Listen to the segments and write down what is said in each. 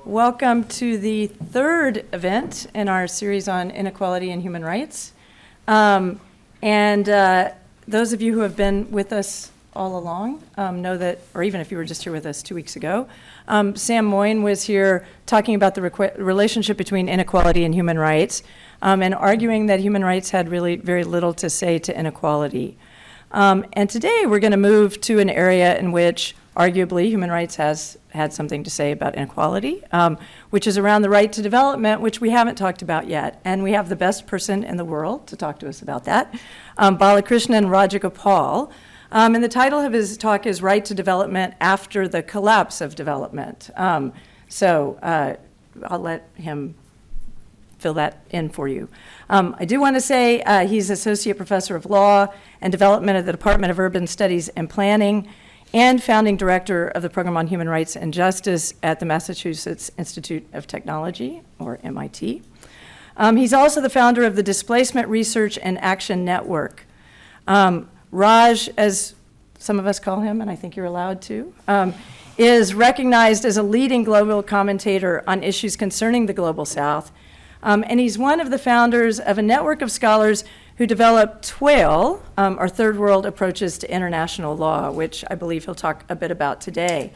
Welcome to the third event in our series on inequality and human rights. Those of you who have been with us all along know that, or even if you were just here with us 2 weeks ago, Sam Moyne was here talking about the relationship between inequality and human rights, and arguing that human rights had really very little to say to inequality. And today we're going to move to an area in which arguably human rights has had something to say about inequality, which is around the right to development, which we haven't talked about yet. And we have the best person in the world to talk to us about that, Balakrishnan Rajagopal. And the title of his talk is Right to Development After the Collapse of Development. So I'll let him fill that in for you. I do want to say he's Associate Professor of Law and Development at the Department of Urban Studies and Planning, and founding director of the Program on Human Rights and Justice at the Massachusetts Institute of Technology, or MIT. He's also the founder of the Displacement Research and Action Network. Raj, as some of us call him, and I think you're allowed to, is recognized as a leading global commentator on issues concerning the Global South. And he's one of the founders of a network of scholars who developed TWAIL, or Third World Approaches to International Law, which I believe he'll talk a bit about today.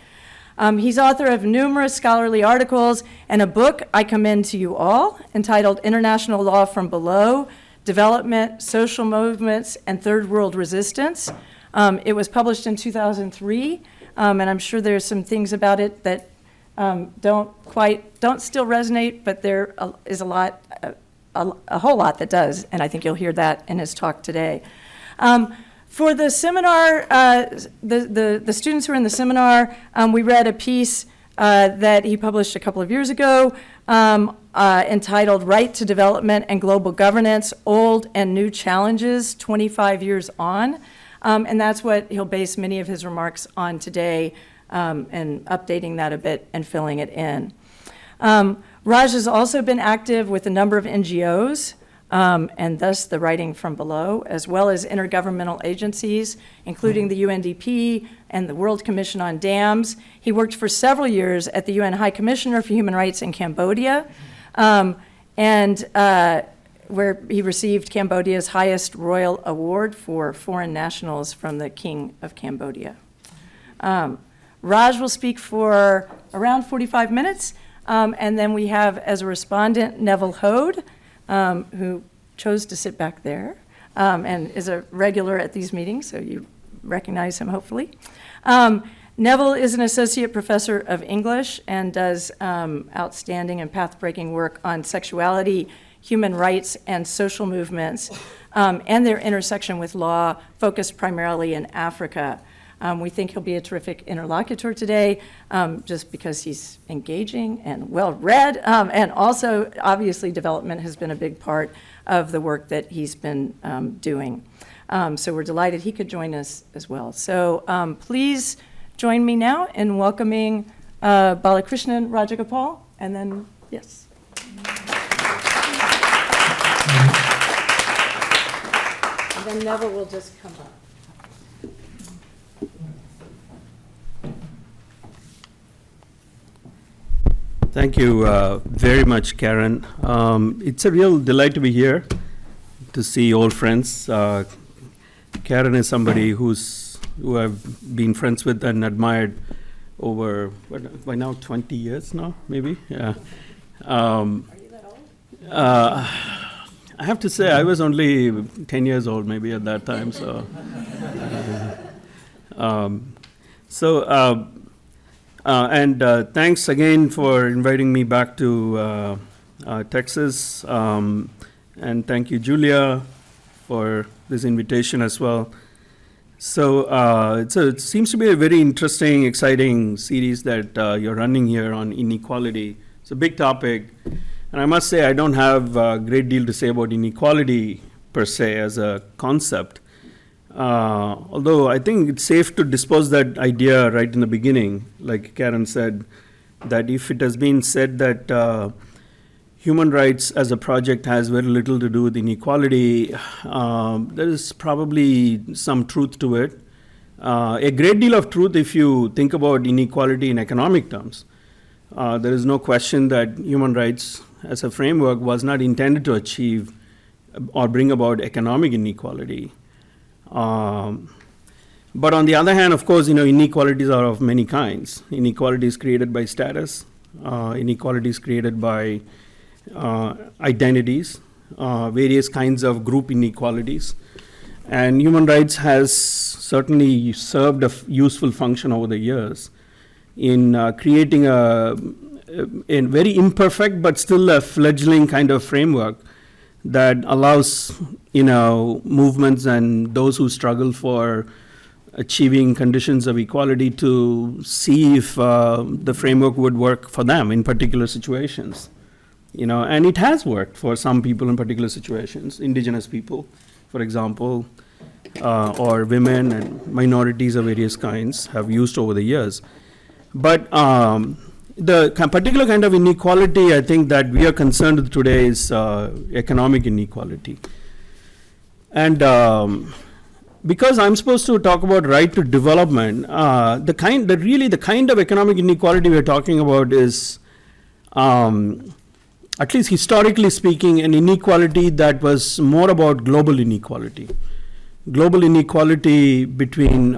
He's author of numerous scholarly articles and a book I commend to you all entitled International Law from Below, Development, Social Movements, and Third World Resistance. It was published in 2003, and I'm sure there's some things about it that don't still resonate, but there is a whole lot that does, and I think you'll hear that in his talk today. For the seminar, the students who are in the seminar, we read a piece that he published a couple of years ago entitled Right to Development and Global Governance, Old and New Challenges, 25 Years On. And that's what he'll base many of his remarks on today, and updating that a bit and filling it in. Raj has also been active with a number of NGOs, and thus the Writing from Below, as well as intergovernmental agencies, including the UNDP and the World Commission on Dams. He worked for several years at the UN High Commissioner for Human Rights in Cambodia, where he received Cambodia's highest royal award for foreign nationals from the King of Cambodia. Raj will speak for around 45 minutes. And then we have, as a respondent, Neville Hoad, who chose to sit back there, and is a regular at these meetings, so you recognize him, hopefully. Neville is an associate professor of English and does outstanding and path-breaking work on sexuality, human rights, and social movements, and their intersection with law, focused primarily in Africa. We think he'll be a terrific interlocutor today, just because he's engaging and well-read, and also, obviously, development has been a big part of the work that he's been doing. So we're delighted he could join us as well. So please join me now in welcoming Balakrishnan Rajagopal, and then, yes. And then Neville will just come up. Thank you very much, Karen. It's a real delight to be here, to see old friends. Karen is somebody who I've been friends with and admired over, by now 20 years now, maybe? Yeah. Are you that old? I have to say, I was only 10 years old maybe at that time, so. Thanks again for inviting me back to Texas. And thank you, Julia, for this invitation as well. So it seems to be a very interesting, exciting series that you're running here on inequality. It's a big topic. And I must say, I don't have a great deal to say about inequality per se as a concept. Although I think it's safe to dispose that idea right in the beginning, like Karen said, that if it has been said that human rights as a project has very little to do with inequality, there is probably some truth to it. A great deal of truth if you think about inequality in economic terms. there is no question that human rights as a framework was not intended to achieve or bring about economic inequality. But on the other hand, of course, inequalities are of many kinds. Inequalities created by status, inequalities created by identities, various kinds of group inequalities. And human rights has certainly served a useful function over the years in creating a very imperfect but still a fledgling kind of framework that allows movements and those who struggle for achieving conditions of equality to see if the framework would work for them in particular situations. And it has worked for some people in particular situations, indigenous people, for example, or women and minorities of various kinds have used over the years. But the particular kind of inequality I think that we are concerned with today is economic inequality. And because I'm supposed to talk about right to development, the kind of economic inequality we're talking about is, at least historically speaking, an inequality that was more about global inequality. Global inequality between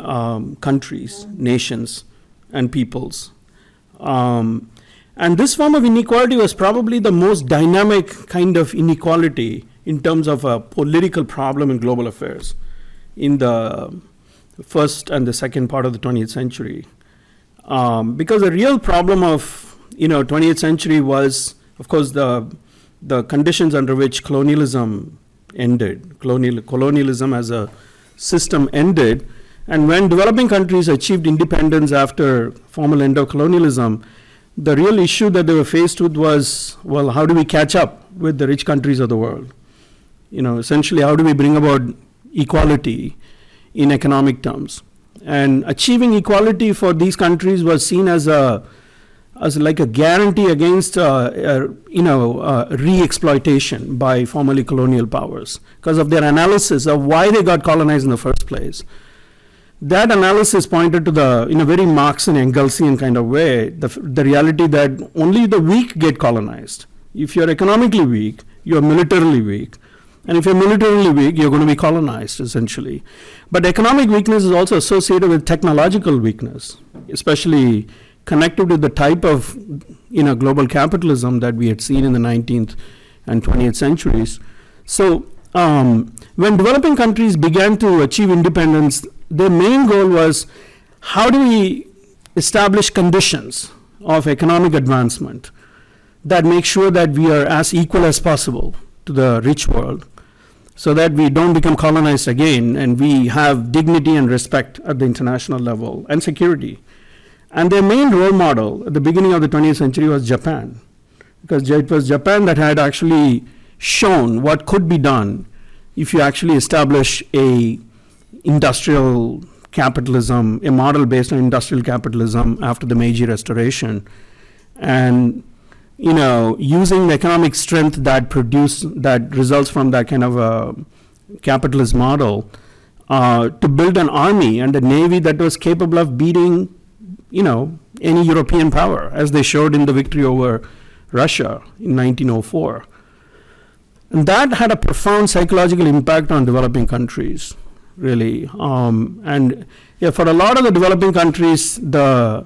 countries, nations, and peoples. And this form of inequality was probably the most dynamic kind of inequality in terms of a political problem in global affairs in the first and the second part of the 20th century. Because the real problem of 20th century was, of course, the conditions under which colonialism ended. Colonialism as a system ended. And when developing countries achieved independence after formal end of colonialism, the real issue that they were faced with was, well, how do we catch up with the rich countries of the world? Essentially, how do we bring about equality in economic terms? And achieving equality for these countries was seen as like a guarantee against re-exploitation by formerly colonial powers because of their analysis of why they got colonized in the first place. That analysis pointed to in a very Marx and Engelsian kind of way, the reality that only the weak get colonized. If you're economically weak, you're militarily weak. And if you're militarily weak, you're going to be colonized, essentially. But economic weakness is also associated with technological weakness, especially connected with the type of global capitalism that we had seen in the 19th and 20th centuries. So when developing countries began to achieve independence, their main goal was, how do we establish conditions of economic advancement that make sure that we are as equal as possible to the rich world, so that we don't become colonized again and we have dignity and respect at the international level and security. And their main role model at the beginning of the 20th century was Japan, because it was Japan that had actually shown what could be done if you actually establish a industrial capitalism, a model based on industrial capitalism after the Meiji Restoration, and using the economic strength that results from that kind of a capitalist model to build an army and a navy that was capable of beating any European power, as they showed in the victory over Russia in 1904. And that had a profound psychological impact on developing countries, really. For a lot of the developing countries, the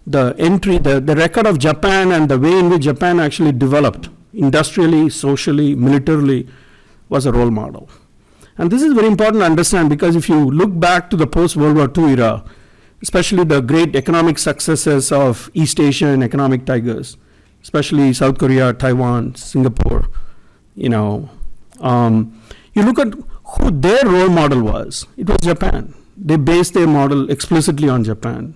record of Japan and the way in which Japan actually developed industrially, socially, militarily was a role model. And this is very important to understand, because if you look back to the post-World War II era, especially the great economic successes of East Asian economic tigers, especially South Korea, Taiwan, Singapore, you look at who their role model was. It was Japan. They based their model explicitly on Japan.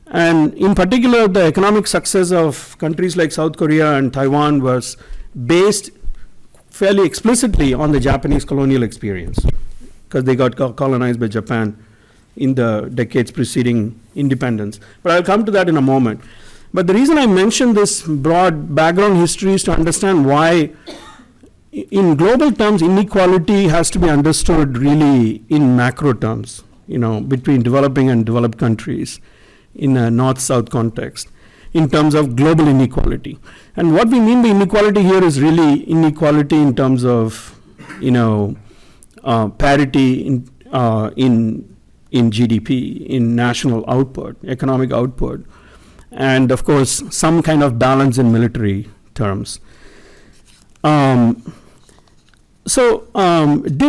And in particular, the economic success of countries like South Korea and Taiwan was based fairly explicitly on the Japanese colonial experience, because they got colonized by Japan in the decades preceding independence. But I'll come to that in a moment. But the reason I mention this broad background history is to understand why, in global terms, inequality has to be understood really in macro terms, between developing and developed countries in a north-south context. in terms of global inequality. And what we mean by inequality here is really inequality in terms of, parity in GDP, in national output, economic output, and of course, some kind of balance in military terms. Did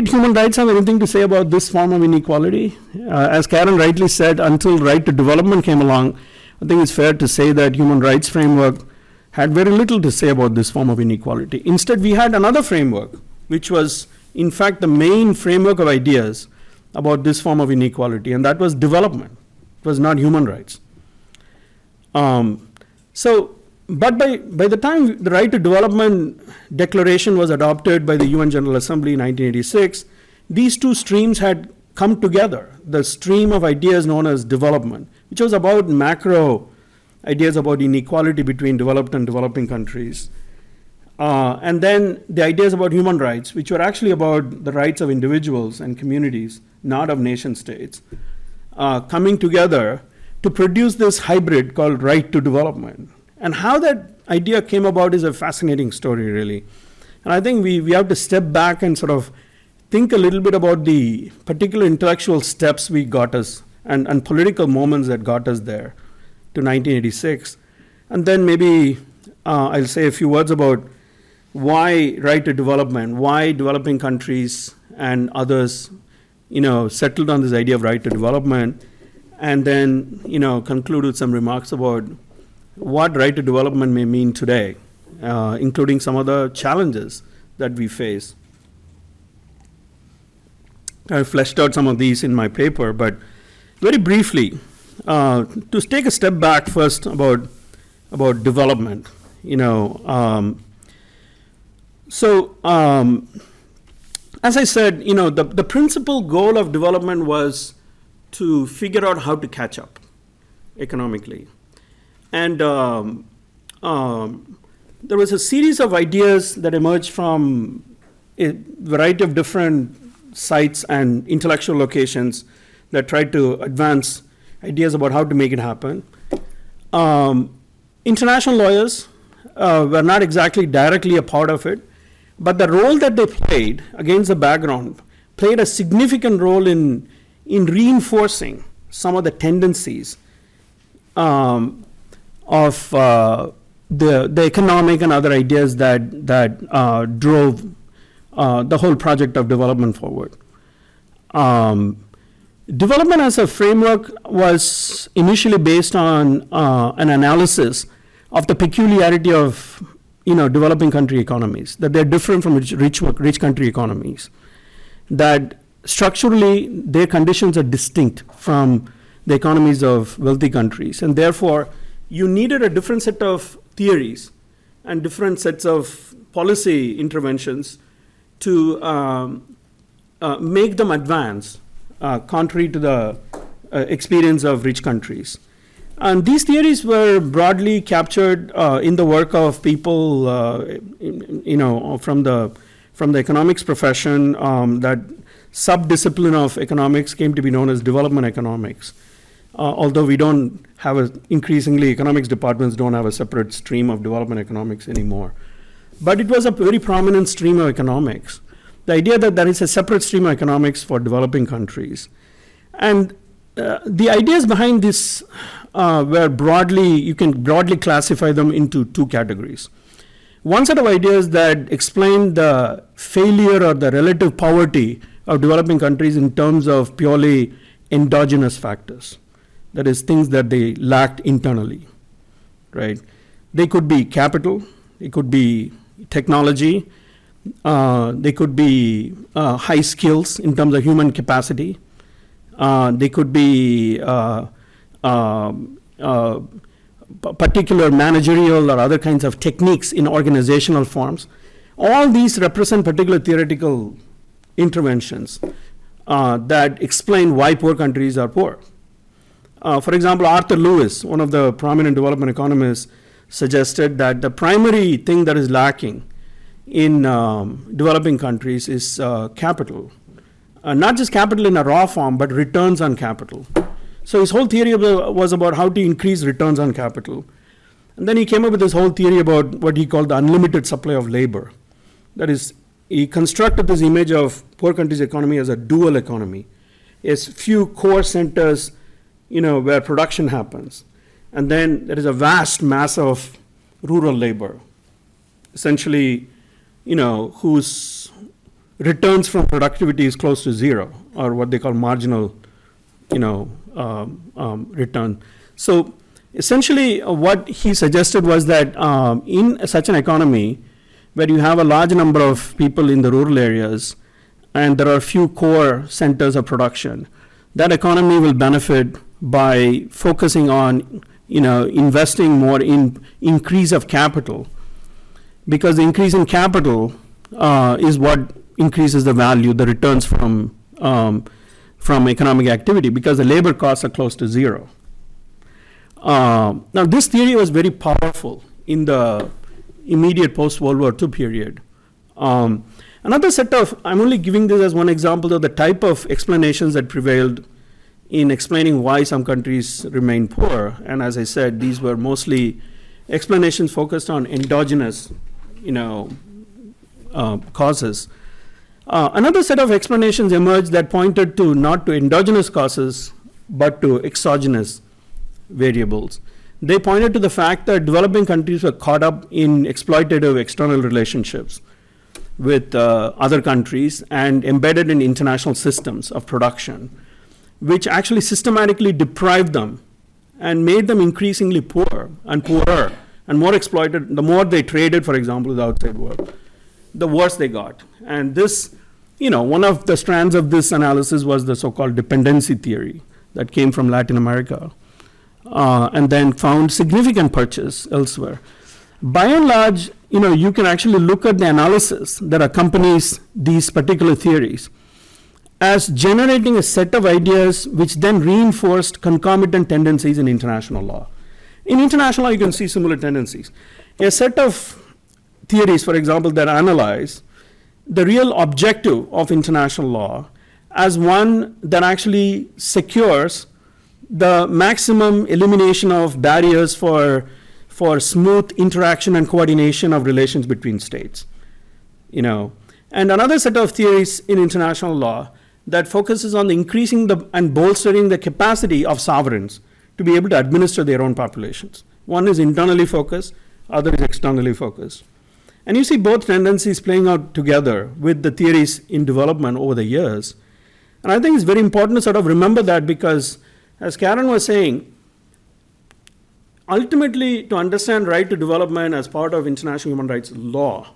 human rights have anything to say about this form of inequality? As Karen rightly said, until right to development came along, I think it's fair to say that human rights framework had very little to say about this form of inequality. Instead, we had another framework, which was, in fact, the main framework of ideas about this form of inequality, and that was development. It was not human rights. But by the time the Right to Development Declaration was adopted by the UN General Assembly in 1986, these two streams had come together. The stream of ideas known as development, which was about macro ideas about inequality between developed and developing countries. And then the ideas about human rights, which were actually about the rights of individuals and communities, not of nation states, coming together to produce this hybrid called right to development. And how that idea came about is a fascinating story, really. And I think we have to step back and sort of think a little bit about the particular intellectual steps we got us and political moments that got us there to 1986. And then maybe I'll say a few words about why right to development, why developing countries and others, settled on this idea of right to development, and then, conclude with some remarks about what right to development may mean today, including some of the challenges that we face. I fleshed out some of these in my paper, but very briefly, to take a step back first about development, as I said, the principal goal of development was to figure out how to catch up economically. And there was a series of ideas that emerged from a variety of different sites and intellectual locations that tried to advance ideas about how to make it happen. International lawyers were not exactly directly a part of it, but the role that they played against the background played a significant role in reinforcing some of the tendencies of the economic and other ideas that drove the whole project of development forward. Development as a framework was initially based on an analysis of the peculiarity of developing country economies, that they're different from rich country economies, that structurally their conditions are distinct from the economies of wealthy countries, and therefore you needed a different set of theories and different sets of policy interventions to make them advance, contrary to the experience of rich countries. And these theories were broadly captured in the work of people, from the economics profession. That sub-discipline of economics came to be known as development economics. Although we don't have increasingly, economics departments don't have a separate stream of development economics anymore. But it was a very prominent stream of economics. The idea that there is a separate stream of economics for developing countries. And the ideas behind this you can broadly classify them into two categories. One set of ideas that explain the failure or the relative poverty of developing countries in terms of purely endogenous factors. That is, things that they lacked internally, right? They could be capital, it could be technology, they could be high skills in terms of human capacity, they could be particular managerial or other kinds of techniques in organizational forms. All these represent particular theoretical interventions that explain why poor countries are poor. For example, Arthur Lewis, one of the prominent development economists, suggested that the primary thing that is lacking in developing countries is capital. Not just capital in a raw form, but returns on capital. So his whole theory was about how to increase returns on capital. And then he came up with this whole theory about what he called the unlimited supply of labor. That is, he constructed this image of poor countries' economy as a dual economy. It's few core centers, where production happens. And then there is a vast mass of rural labor, essentially, whose returns from productivity is close to zero, or what they call marginal, return. So essentially, what he suggested was that in such an economy, where you have a large number of people in the rural areas, and there are few core centers of production, that economy will benefit by focusing on, investing more in increase of capital, because the increase in capital is what increases the value, the returns from economic activity, because the labor costs are close to zero. Now, this theory was very powerful in the immediate post-World War II period. Another set of, I'm only giving this as one example of the type of explanations that prevailed in explaining why some countries remain poor. And as I said, these were mostly explanations focused on endogenous, causes. Another set of explanations emerged that pointed to not to endogenous causes, but to exogenous variables. They pointed to the fact that developing countries were caught up in exploitative external relationships with other countries and embedded in international systems of production, which actually systematically deprived them and made them increasingly poor and poorer and more exploited. The more they traded, for example, with the outside world, the worse they got. And this, one of the strands of this analysis was the so-called dependency theory that came from Latin America, and then found significant purchase elsewhere. By and large, you can actually look at the analysis that accompanies these particular theories as generating a set of ideas which then reinforced concomitant tendencies in international law. In international law, you can see similar tendencies. A set of theories, for example, that analyze the real objective of international law as one that actually secures the maximum elimination of barriers for smooth interaction and coordination of relations between states. And another set of theories in international law that focuses on increasing and bolstering the capacity of sovereigns to be able to administer their own populations. One is internally focused, other is externally focused. And you see both tendencies playing out together with the theories in development over the years. And I think it's very important to sort of remember that, because, as Karen was saying, ultimately, to understand right to development as part of international human rights law,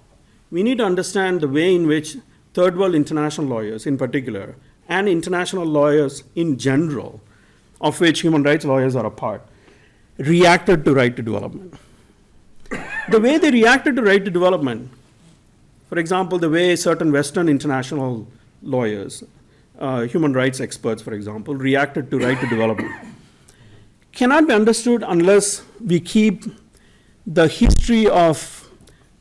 we need to understand the way in which third world international lawyers in particular, and international lawyers in general, of which human rights lawyers are a part, reacted to right to development. The way they reacted to right to development, for example, the way certain Western international lawyers, human rights experts, for example, reacted to right to development, cannot be understood unless we keep the history of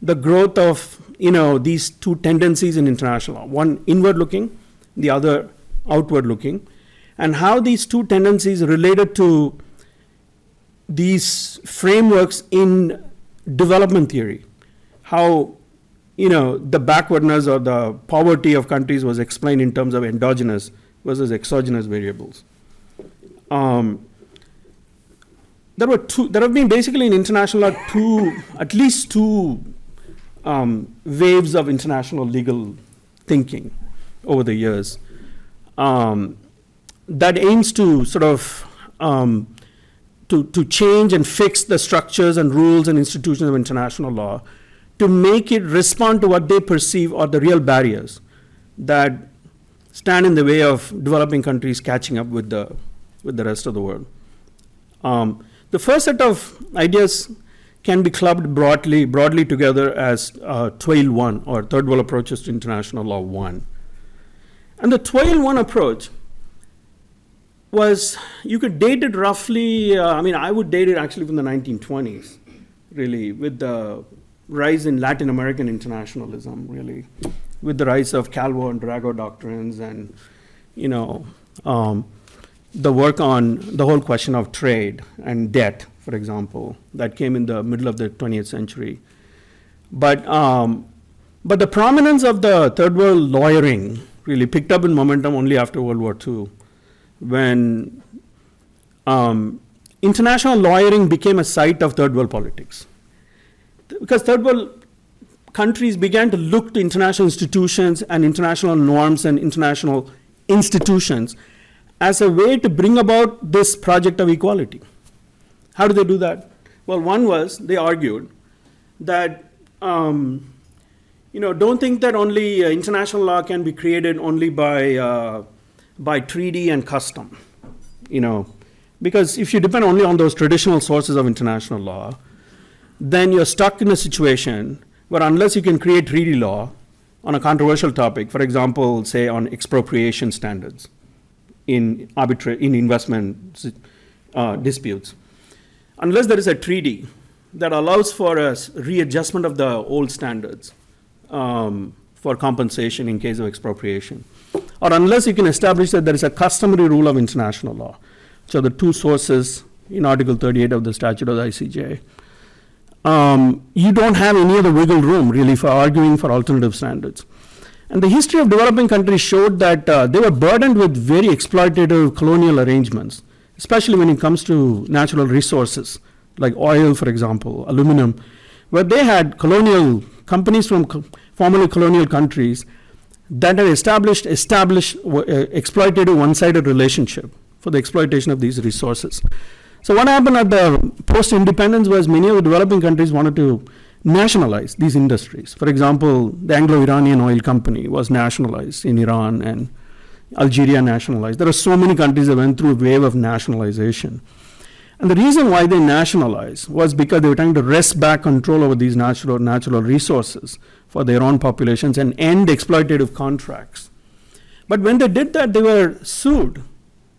the growth of these two tendencies in international law, one inward looking, the other outward looking, and how these two tendencies related to these frameworks in development theory, how the backwardness or the poverty of countries was explained in terms of endogenous versus exogenous variables. There have been basically in international law at least two waves of international legal thinking over the years that aims to sort of to change and fix the structures and rules and institutions of international law to make it respond to what they perceive are the real barriers that stand in the way of developing countries catching up with the rest of the world. The first set of ideas can be clubbed broadly together as TWAIL 1, or Third World Approaches to International Law 1. And the TWAIL 1 approach was, you could date it roughly, I would date it actually from the 1920s, really, with the rise in Latin American internationalism, really, with the rise of Calvo and Drago doctrines and, the work on the whole question of trade and debt, for example, that came in the middle of the 20th century. But the prominence of the third world lawyering really picked up in momentum only after World War II, when international lawyering became a site of third world politics. Because third world countries began to look to international institutions and international norms and international institutions as a way to bring about this project of equality. How do they do that? Well, one was they argued that don't think that only international law can be created only by treaty and custom. Because if you depend only on those traditional sources of international law, then you're stuck in a situation where unless you can create treaty law on a controversial topic, for example, say on expropriation standards in investment disputes, unless there is a treaty that allows for a readjustment of the old standards for compensation in case of expropriation, or unless you can establish that there is a customary rule of international law, which are the two sources in Article 38 of the Statute of the ICJ, you don't have any other wiggle room really for arguing for alternative standards. And the history of developing countries showed that they were burdened with very exploitative colonial arrangements, especially when it comes to natural resources, like oil, for example, aluminum, where they had colonial companies from formerly colonial countries that had established exploitative one-sided relationship for the exploitation of these resources. So what happened at the post-independence was many of the developing countries wanted to nationalize these industries. For example, the Anglo-Iranian oil company was nationalized in Iran, and Algeria nationalized. There are so many countries that went through a wave of nationalization. And the reason why they nationalized was because they were trying to wrest back control over these natural resources for their own populations and end exploitative contracts. But when they did that, they were sued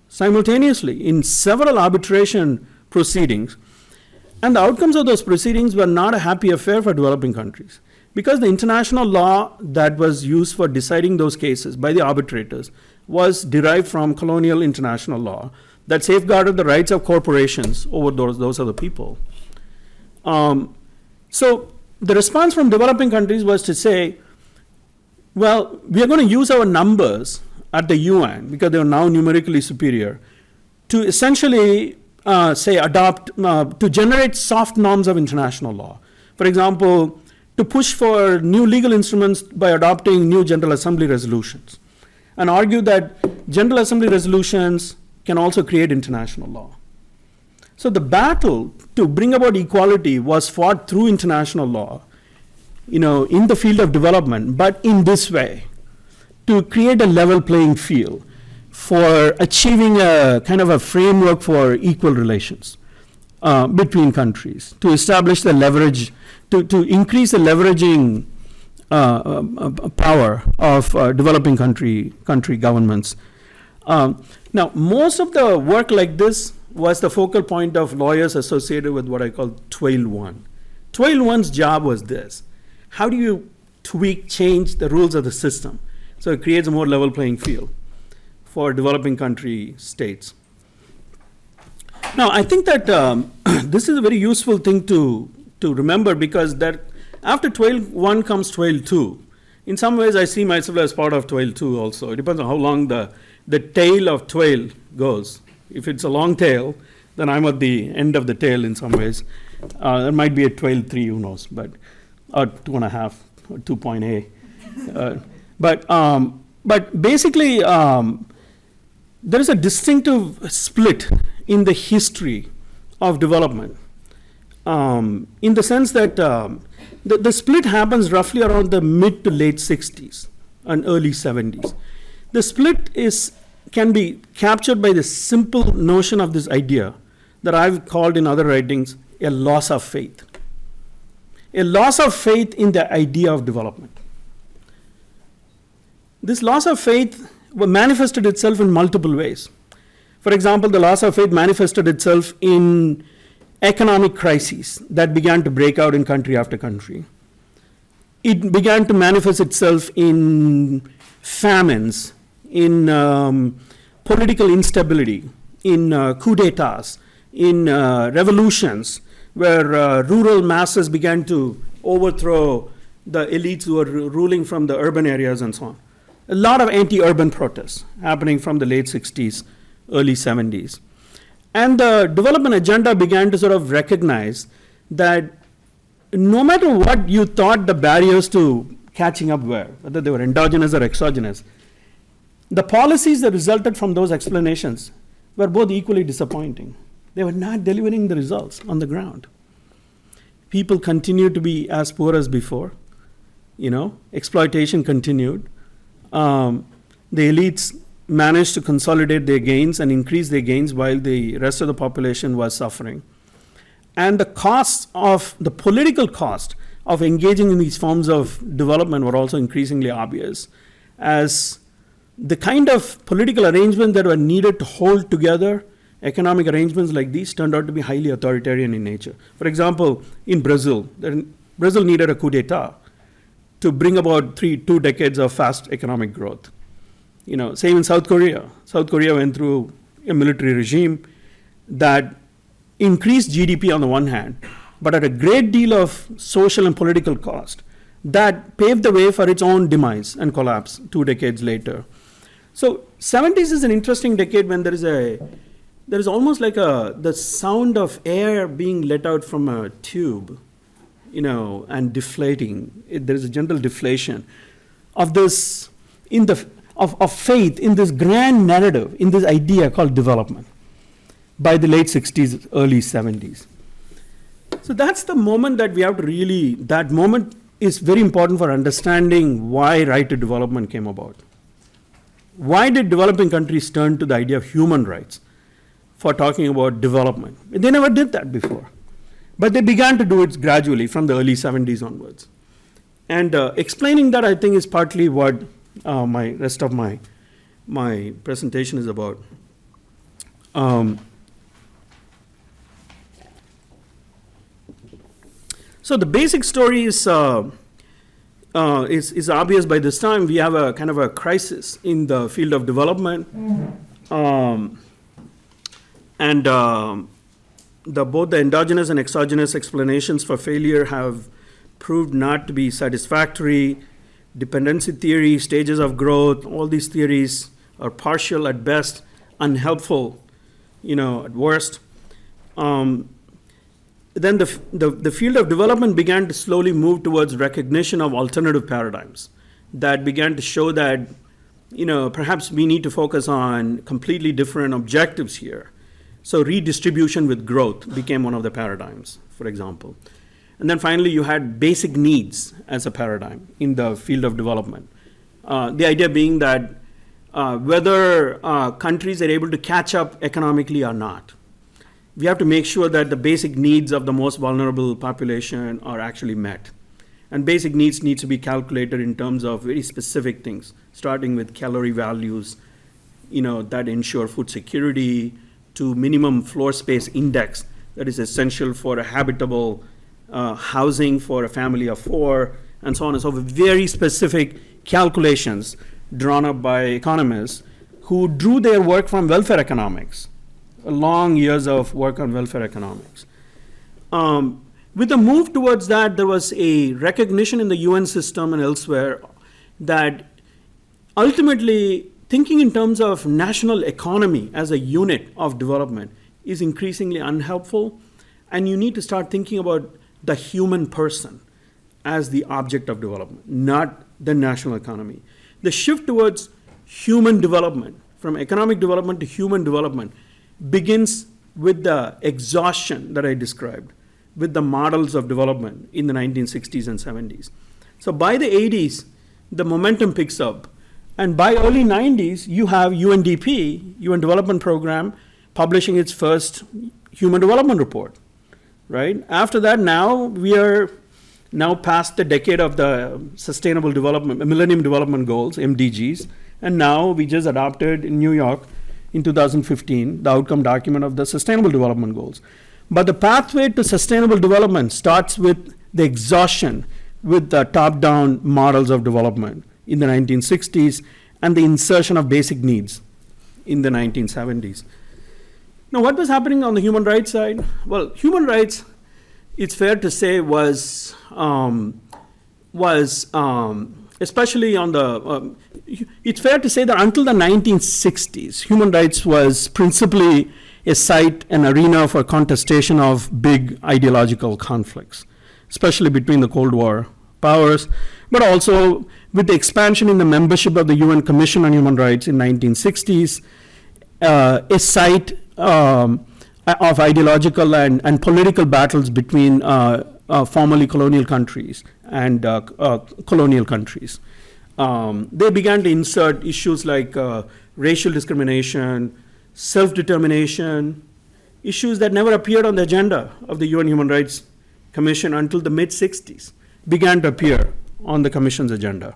simultaneously in several arbitration proceedings. And the outcomes of those proceedings were not a happy affair for developing countries, because the international law that was used for deciding those cases by the arbitrators was derived from colonial international law that safeguarded the rights of corporations over those other people. So the response from developing countries was to say, well, we are going to use our numbers at the UN, because they are now numerically superior, to essentially to generate soft norms of international law. For example, to push for new legal instruments by adopting new General Assembly resolutions, and argue that General Assembly resolutions can also create international law. So the battle to bring about equality was fought through international law, in the field of development, but in this way, to create a level playing field for achieving a kind of a framework for equal relations between countries, to establish the leverage, to increase the leveraging power of developing country governments. Now, most of the work like this was the focal point of lawyers associated with what I call TWAIL 1. TWAIL 1's job was this: how do you change the rules of the system so it creates a more level playing field for developing country states? Now, I think that this is a very useful thing to remember, because that after TWAIL 1 comes TWAIL 2. In some ways, I see myself as part of TWAIL 2 also. It depends on how long the tail of TWAIL goes. If it's a long tail, then I'm at the end of the tail in some ways. There might be a TWAIL 3, who knows, or 2.5, or 2.8. But basically, there is a distinctive split in the history of development, in the sense that the split happens roughly around the mid to late 60s and early 70s. The split can be captured by the simple notion of this idea that I've called in other writings a loss of faith. A loss of faith in the idea of development. This loss of faith manifested itself in multiple ways. For example, the loss of faith manifested itself in economic crises that began to break out in country after country. It began to manifest itself in famines, in political instability, in coup d'etats, in revolutions where rural masses began to overthrow the elites who were ruling from the urban areas and so on. A lot of anti-urban protests happening from the late 60s, early 70s. And the development agenda began to sort of recognize that no matter what you thought the barriers to catching up were, whether they were endogenous or exogenous, the policies that resulted from those explanations were both equally disappointing. They were not delivering the results on the ground. People continued to be as poor as before. Exploitation continued. The elites managed to consolidate their gains and increase their gains while the rest of the population was suffering. And the political cost of engaging in these forms of development were also increasingly obvious, as the kind of political arrangements that were needed to hold together economic arrangements like these turned out to be highly authoritarian in nature. For example, in Brazil needed a coup d'etat to bring about 2 decades of fast economic growth. Same in South Korea. South Korea went through a military regime that increased GDP on the one hand, but at a great deal of social and political cost that paved the way for its own demise and collapse 2 decades later. So 70s is an interesting decade when there is almost like the sound of air being let out from a tube, and deflating. There is a general deflation of this, of faith in this grand narrative, in this idea called development by the late 60s, early 70s. So that's the moment that we have to that moment is very important for understanding why right to development came about. Why did developing countries turn to the idea of human rights for talking about development? They never did that before. But they began to do it gradually from the early 70s onwards. And explaining that, I think, is partly what my rest of my presentation is about. So the basic story is obvious by this time. We have a kind of a crisis in the field of development. Both the endogenous and exogenous explanations for failure have proved not to be satisfactory. Dependency theory, stages of growth, all these theories are partial at best, unhelpful, at worst. Then the field of development began to slowly move towards recognition of alternative paradigms that began to show that, perhaps we need to focus on completely different objectives here. So redistribution with growth became one of the paradigms, for example. And then finally, you had basic needs as a paradigm in the field of development. The idea being that whether countries are able to catch up economically or not, we have to make sure that the basic needs of the most vulnerable population are actually met. And basic needs need to be calculated in terms of very specific things, starting with calorie values, that ensure food security, to minimum floor space index that is essential for a habitable housing for a family of 4, and so on and so forth. Very specific calculations drawn up by economists who drew their work from welfare economics, long years of work on welfare economics. With the move towards that, there was a recognition in the UN system and elsewhere that ultimately thinking in terms of national economy as a unit of development is increasingly unhelpful, and you need to start thinking about the human person as the object of development, not the national economy. The shift towards human development, from economic development to human development, begins with the exhaustion that I described, with the models of development in the 1960s and 70s. So by the 80s, the momentum picks up. And by early 90s, you have UNDP, UN Development Program, publishing its first Human Development Report, right? After that, now we are past the decade of the Sustainable Development, Millennium Development Goals, MDGs, and now we just adopted in New York in 2015 the outcome document of the Sustainable Development Goals. But the pathway to sustainable development starts with the exhaustion with the top-down models of development in the 1960s and the insertion of basic needs in the 1970s. Now, what was happening on the human rights side? Well, human rights, it's fair to say, was especially on the, it's fair to say that until the 1960s, human rights was principally a site, an arena for contestation of big ideological conflicts, especially between the Cold War powers, but also with the expansion in the membership of the UN Commission on Human Rights in 1960s, a site of ideological and political battles between formerly colonial countries and colonial countries. They began to insert issues like racial discrimination, self-determination, issues that never appeared on the agenda of the UN Human Rights Commission until the mid-60s, began to appear on the Commission's agenda.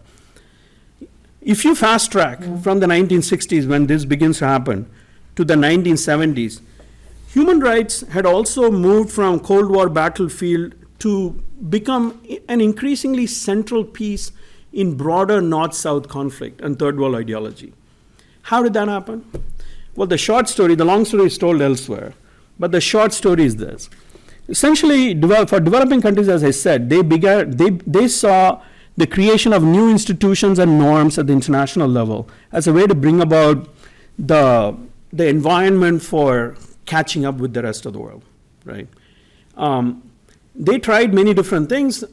If you fast track from the 1960s, when this begins to happen, to the 1970s, human rights had also moved from Cold War battlefield to become an increasingly central piece in broader North-South conflict and Third World ideology. How did that happen? Well, the short story, the long story is told elsewhere, but the short story is this. Essentially, for developing countries, as I said, they saw the creation of new institutions and norms at the international level as a way to bring about the environment for catching up with the rest of the world, right? They tried many different things,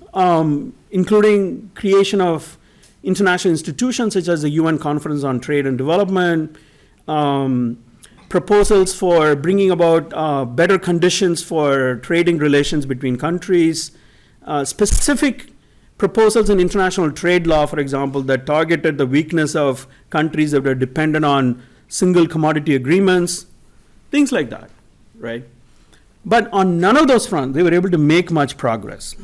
including creation of international institutions such as the UN Conference on Trade and Development, proposals for bringing about better conditions for trading relations between countries, specific proposals in international trade law, for example, that targeted the weakness of countries that were dependent on single commodity agreements, things like that, right? But on none of those fronts, they were able to make much progress.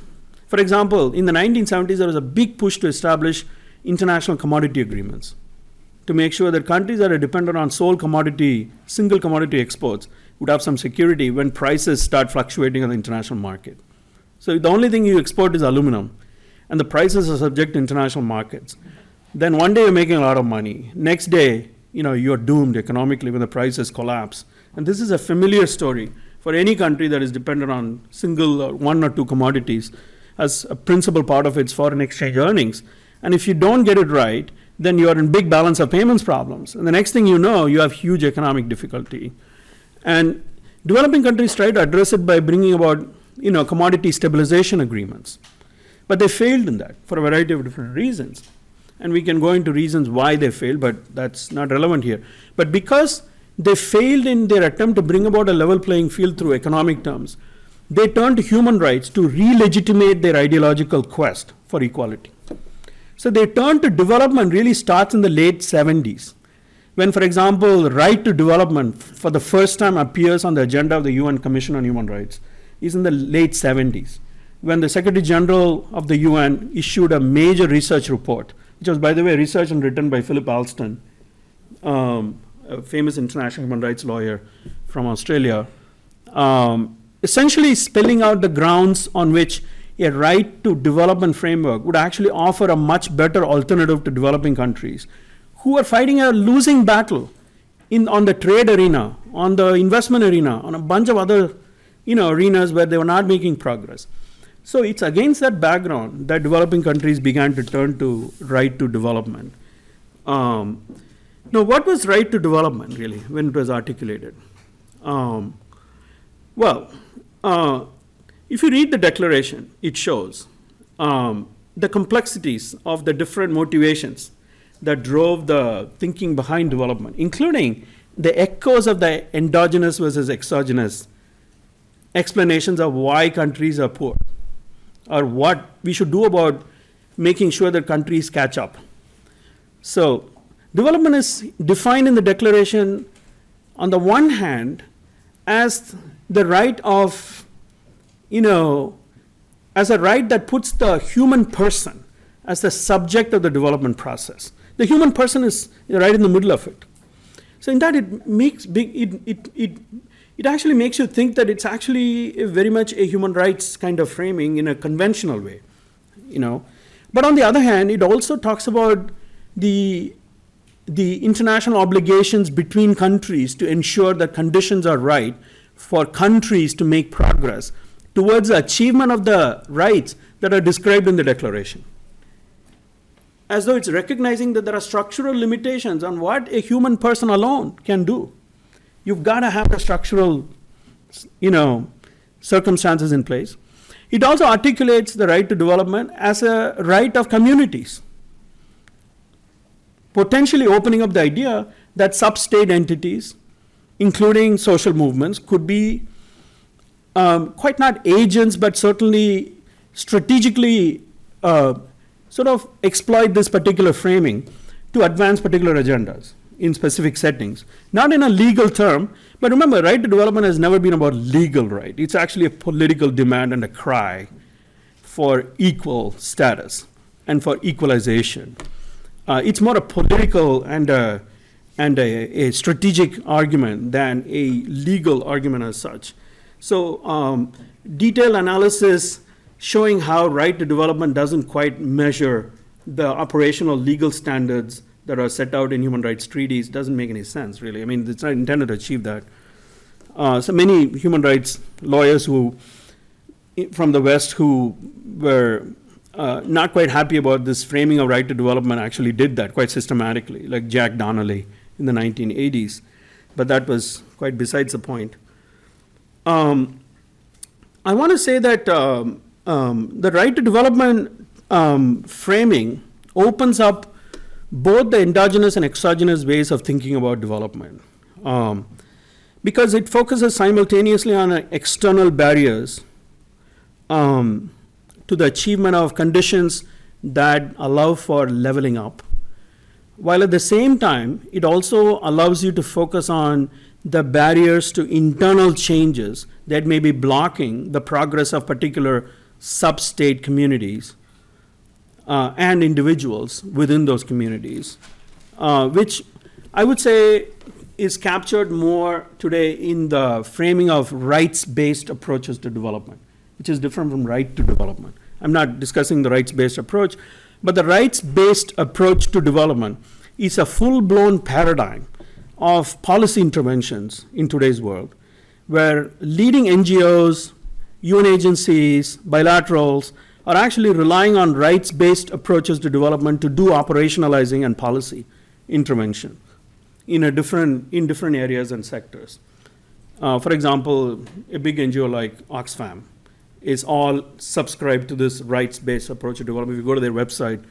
For example, in the 1970s, there was a big push to establish international commodity agreements to make sure that countries that are dependent on single commodity exports would have some security when prices start fluctuating on the international market. So the only thing you export is aluminum, and the prices are subject to international markets. Then one day you're making a lot of money. Next day, you're doomed economically when the prices collapse. And this is a familiar story for any country that is dependent on single or one or two commodities as a principal part of its foreign exchange earnings. And if you don't get it right, then you're in big balance of payments problems. And the next thing you know, you have huge economic difficulty. And developing countries try to address it by bringing about, commodity stabilization agreements. But they failed in that for a variety of different reasons. And we can go into reasons why they failed, but that's not relevant here. But because they failed in their attempt to bring about a level playing field through economic terms, they turned to human rights to re-legitimate their ideological quest for equality. So their turn to development really starts in the late 70s, when, for example, right to development for the first time appears on the agenda of the UN Commission on Human Rights is in the late 70s, when the Secretary General of the UN issued a major research report, which was, by the way, research and written by Philip Alston, a famous international human rights lawyer from Australia, essentially spelling out the grounds on which a right to development framework would actually offer a much better alternative to developing countries who are fighting a losing battle on the trade arena, on the investment arena, on a bunch of other arenas where they were not making progress. So it's against that background that developing countries began to turn to right to development. Now, what was right to development, really, when it was articulated? If you read the declaration, it shows the complexities of the different motivations that drove the thinking behind development, including the echoes of the endogenous versus exogenous explanations of why countries are poor, or what we should do about making sure that countries catch up. So development is defined in the declaration, on the one hand, as the right of, as a right that puts the human person as the subject of the development process. The human person is right in the middle of it. So in that, it actually makes you think that it's actually very much a human rights kind of framing in a conventional way, But on the other hand, it also talks about the the international obligations between countries to ensure that conditions are right for countries to make progress towards the achievement of the rights that are described in the Declaration. As though it's recognizing that there are structural limitations on what a human person alone can do. You've got to have the structural, circumstances in place. It also articulates the right to development as a right of communities, potentially opening up the idea that sub-state entities, including social movements, could be quite not agents, but certainly strategically sort of exploit this particular framing to advance particular agendas in specific settings. Not in a legal term, but remember, right to development has never been about legal right. It's actually a political demand and a cry for equal status and for equalization. It's more a political and a strategic argument than a legal argument as such. So detailed analysis showing how right to development doesn't quite measure the operational legal standards that are set out in human rights treaties doesn't make any sense, really. I mean, it's not intended to achieve that. So many human rights lawyers from the West who were not quite happy about this framing of right to development actually did that quite systematically, like Jack Donnelly in the 1980s. But that was quite besides the point. I want to say that the right to development framing opens up both the endogenous and exogenous ways of thinking about development, because it focuses simultaneously on external barriers to the achievement of conditions that allow for leveling up, while at the same time it also allows you to focus on the barriers to internal changes that may be blocking the progress of particular sub-state communities and individuals within those communities, which I would say is captured more today in the framing of rights-based approaches to development, which is different from right to development. I'm not discussing the rights-based approach, but the rights-based approach to development is a full-blown paradigm of policy interventions in today's world, where leading NGOs, UN agencies, bilaterals are actually relying on rights-based approaches to development to do operationalizing and policy intervention in different areas and sectors. For example, a big NGO like Oxfam is all subscribed to this rights-based approach to development. If you go to their website,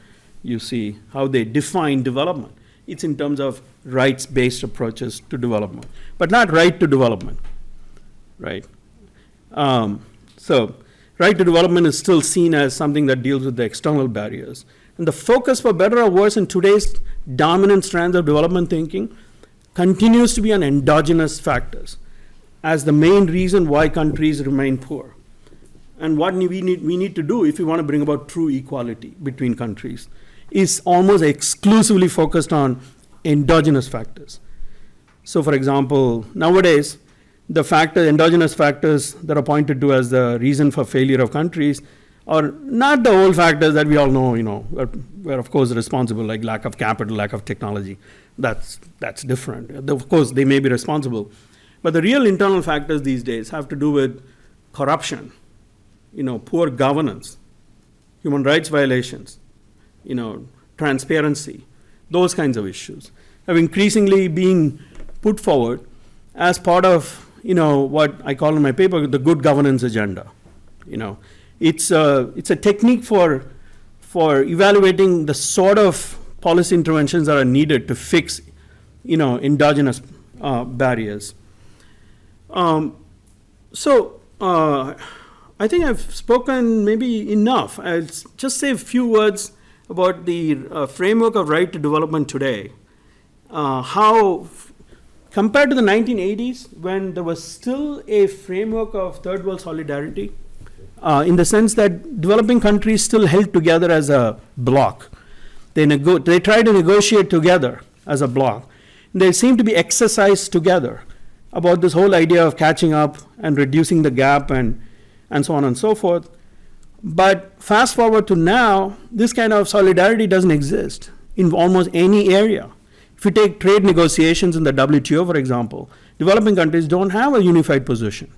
you see how they define development. It's in terms of rights-based approaches to development, but not right to development, right? So right to development is still seen as something that deals with the external barriers. And the focus, for better or worse, in today's dominant strands of development thinking continues to be on endogenous factors as the main reason why countries remain poor. And what we need to do if we want to bring about true equality between countries is almost exclusively focused on endogenous factors. So for example, nowadays, the endogenous factors that are pointed to as the reason for failure of countries are not the old factors that we all know, were of course responsible, like lack of capital, lack of technology. That's different. Of course, they may be responsible. But the real internal factors these days have to do with corruption, poor governance, human rights violations, transparency, those kinds of issues have increasingly been put forward as part of, what I call in my paper, the good governance agenda. It's a technique for evaluating the sort of policy interventions that are needed to fix, endogenous barriers. So I think I've spoken maybe enough. I'll just say a few words about the framework of right to development today. How, compared to the 1980s, when there was still a framework of third world solidarity, in the sense that developing countries still held together as a bloc. They try to negotiate together as a bloc. They seem to be exercised together about this whole idea of catching up and reducing the gap and so on and so forth. But fast forward to now, this kind of solidarity doesn't exist in almost any area. If you take trade negotiations in the WTO, for example, developing countries don't have a unified position.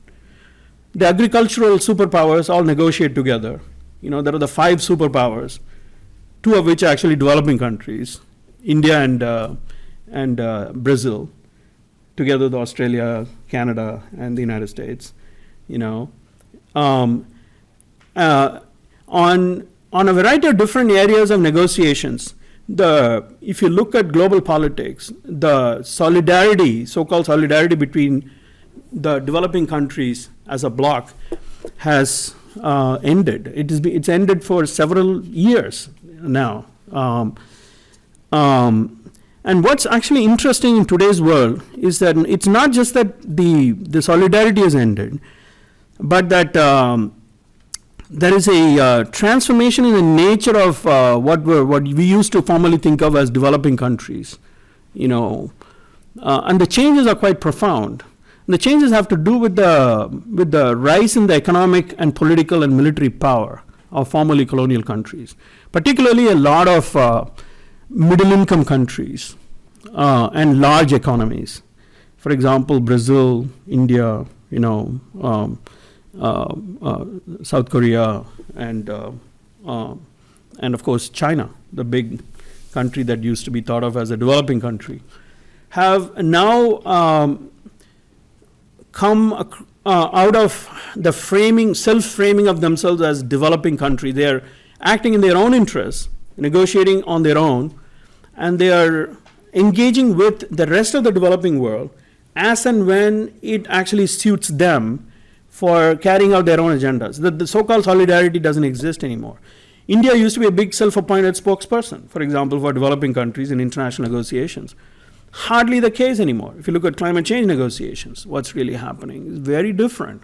The agricultural superpowers all negotiate together. There are the 5 superpowers, 2 of which are actually developing countries, India and Brazil, together with Australia, Canada, and the United States. On a variety of different areas of negotiations, if you look at global politics, the solidarity, so-called solidarity between the developing countries as a bloc has ended. It's ended for several years now. And what's actually interesting in today's world is that it's not just that the solidarity has ended, but that there is a transformation in the nature of what we used to formerly think of as developing countries, and the changes are quite profound. And the changes have to do with the rise in the economic and political and military power of formerly colonial countries, particularly a lot of middle-income countries and large economies. For example, Brazil, India, South Korea, and of course China, the big country that used to be thought of as a developing country, have now come out of the self-framing of themselves as developing country. They are acting in their own interests, negotiating on their own, and they are engaging with the rest of the developing world as and when it actually suits them for carrying out their own agendas. The so-called solidarity doesn't exist anymore. India used to be a big self-appointed spokesperson, for example, for developing countries in international negotiations. Hardly the case anymore. If you look at climate change negotiations, what's really happening is very different.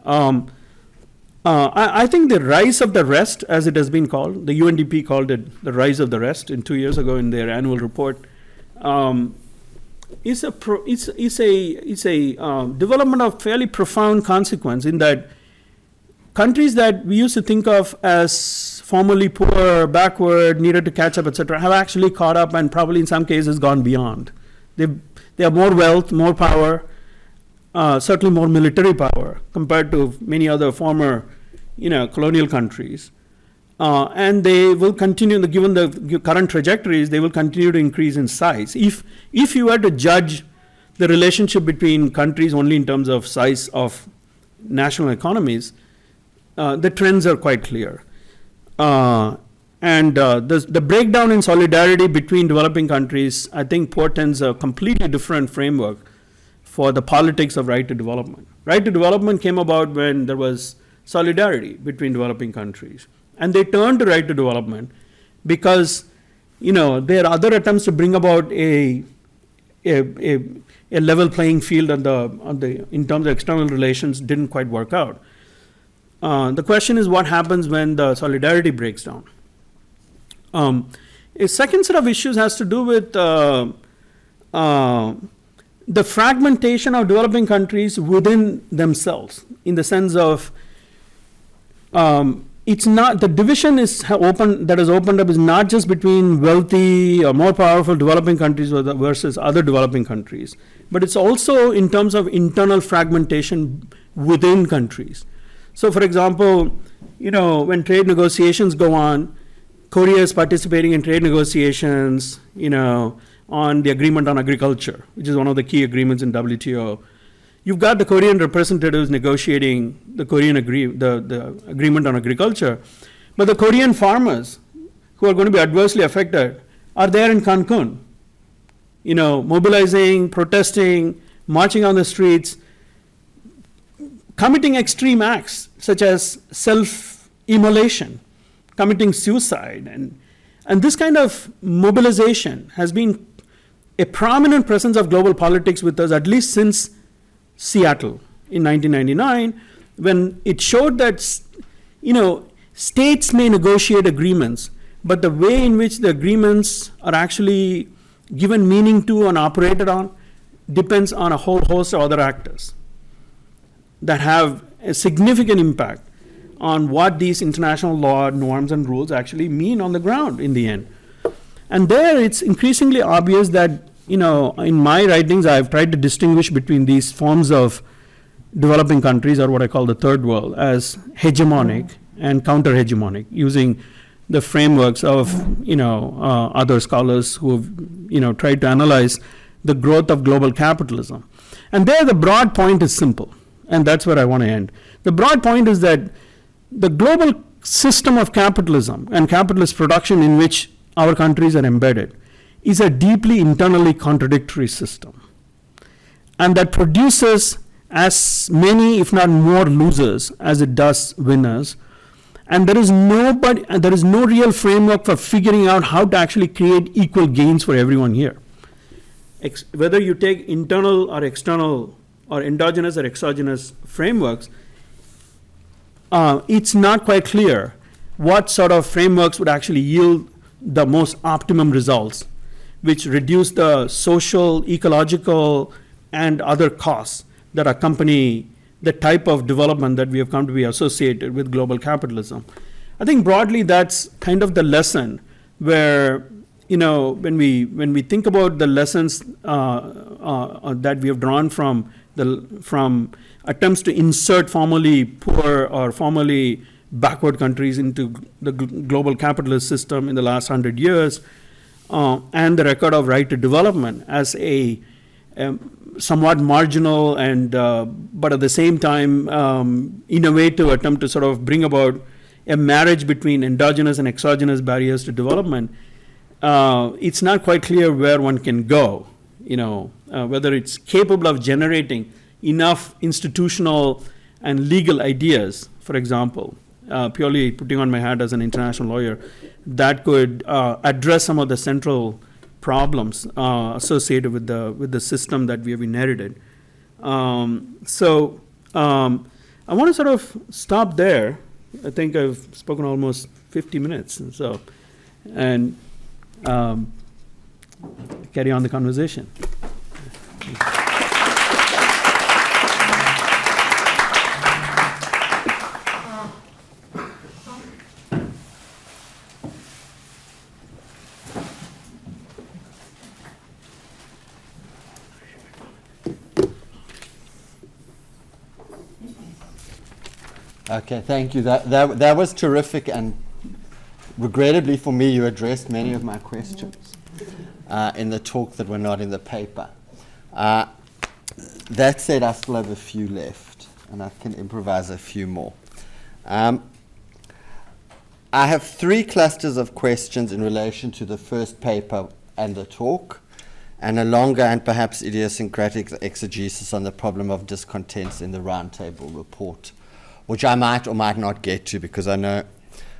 I think the rise of the rest, as it has been called, the UNDP called it the rise of the rest 2 years ago in their annual report, is a development of fairly profound consequence in that countries that we used to think of as formerly poor, backward, needed to catch up, etc., have actually caught up and probably in some cases gone beyond. They have more wealth, more power, certainly more military power compared to many other former, colonial countries. And they will continue, given the current trajectories, they will continue to increase in size. If you were to judge the relationship between countries only in terms of size of national economies, the trends are quite clear. The breakdown in solidarity between developing countries, I think, portends a completely different framework for the politics of right to development. Right to development came about when there was solidarity between developing countries. And they turned to right to development because, there are other attempts to bring about a level playing field in terms of external relations didn't quite work out. The question is what happens when the solidarity breaks down. A second set of issues has to do with the fragmentation of developing countries within themselves, in the sense of it's not, the division that is opened up is not just between wealthy or more powerful developing countries versus other developing countries, but it's also in terms of internal fragmentation within countries. So, for example, when trade negotiations go on, Korea is participating in trade negotiations, on the agreement on agriculture, which is one of the key agreements in WTO. You've got the Korean representatives negotiating the agreement on agriculture, but the Korean farmers who are going to be adversely affected are there in Cancun, mobilizing, protesting, marching on the streets, committing extreme acts such as self-immolation, committing suicide. And this kind of mobilization has been a prominent presence of global politics with us, at least since Seattle in 1999, when it showed that, states may negotiate agreements, but the way in which the agreements are actually given meaning to and operated on depends on a whole host of other actors that have a significant impact on what these international law norms and rules actually mean on the ground in the end. And there it's increasingly obvious that, in my writings, I've tried to distinguish between these forms of developing countries, or what I call the third world, as hegemonic and counter-hegemonic, using the frameworks of, other scholars who have, tried to analyze the growth of global capitalism. And there the broad point is simple, and that's where I want to end. The broad point is that the global system of capitalism and capitalist production in which our countries are embedded is a deeply internally contradictory system. And that produces as many, if not more, losers as it does winners. And there is no real framework for figuring out how to actually create equal gains for everyone here. Whether you take internal or external or endogenous or exogenous frameworks, it's not quite clear what sort of frameworks would actually yield the most optimum results, which reduce the social, ecological, and other costs that accompany the type of development that we have come to be associated with global capitalism. I think broadly that's kind of the lesson where, when we think about the lessons that we have drawn from attempts to insert formerly poor or formerly backward countries into the global capitalist system in the last 100 years, and the record of right to development as a somewhat marginal and but at the same time innovative attempt to sort of bring about a marriage between endogenous and exogenous barriers to development, it's not quite clear where one can go, whether it's capable of generating enough institutional and legal ideas, for example, purely putting on my hat as an international lawyer, that could address some of the central problems associated with the system that we have inherited. So I want to sort of stop there. I think I've spoken almost 50 minutes, and carry on the conversation. Okay, thank you. That was terrific, and regrettably for me, you addressed many of my questions in the talk that were not in the paper. That said, I still have a few left, and I can improvise a few more. I have 3 clusters of questions in relation to the first paper and the talk, and a longer and perhaps idiosyncratic exegesis on the problem of discontents in the roundtable report, which I might or might not get to, because I know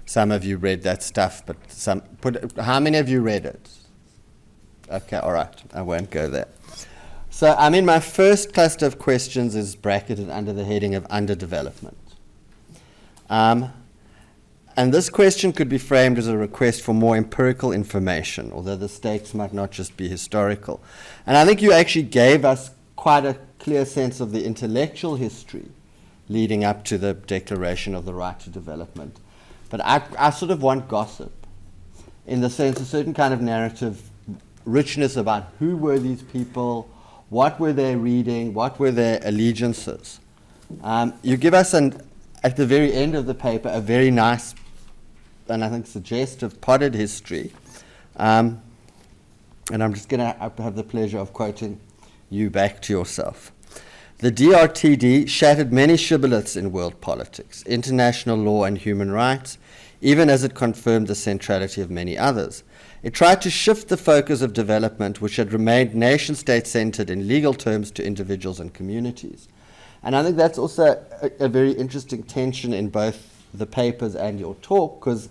some of you read that stuff, but how many of you read it? Okay, all right, I won't go there. So, my first cluster of questions is bracketed under the heading of underdevelopment. And this question could be framed as a request for more empirical information, although the stakes might not just be historical. And I think you actually gave us quite a clear sense of the intellectual history leading up to the Declaration of the Right to Development. But I sort of want gossip, in the sense, a certain kind of narrative richness about who were these people, what were they reading, what were their allegiances. You give us, at the very end of the paper, a very nice and I think suggestive potted history. And I'm just going to have the pleasure of quoting you back to yourself. The DRTD shattered many shibboleths in world politics, international law and human rights, even as it confirmed the centrality of many others. It tried to shift the focus of development, which had remained nation-state centered in legal terms, to individuals and communities. And I think that's also a very interesting tension in both the papers and your talk, because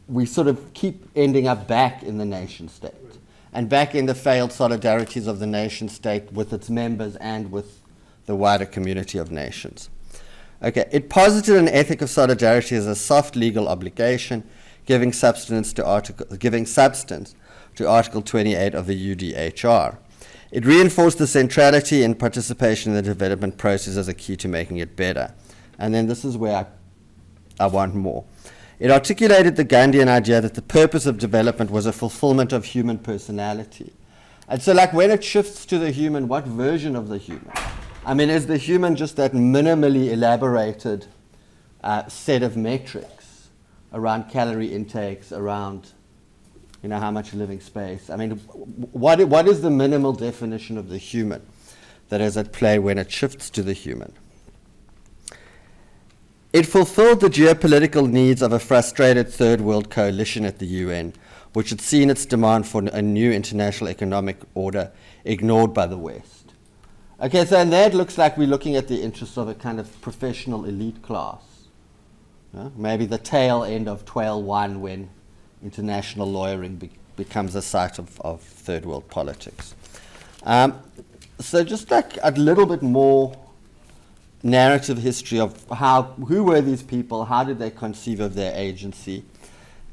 we sort of keep ending up back in the nation-state. And back in the failed solidarities of the nation-state with its members and with the wider community of nations. Okay, it posited an ethic of solidarity as a soft legal obligation, giving substance to Article 28 of the UDHR. It reinforced the centrality and participation in the development process as a key to making it better. And then this is where I want more. It articulated the Gandhian idea that the purpose of development was a fulfillment of human personality. And so, like, when it shifts to the human, what version of the human? I mean, is the human just that minimally elaborated set of metrics around calorie intakes, around, you know, how much living space? I mean, what is the minimal definition of the human that is at play when it shifts to the human? It fulfilled the geopolitical needs of a frustrated third world coalition at the UN, which had seen its demand for a new international economic order ignored by the West. Okay, so and that looks like we're looking at the interests of a kind of professional elite class. Maybe the tail end of 12-1 when international lawyering becomes a site of third world politics. So just like a little bit more narrative history of who were these people, how did they conceive of their agency,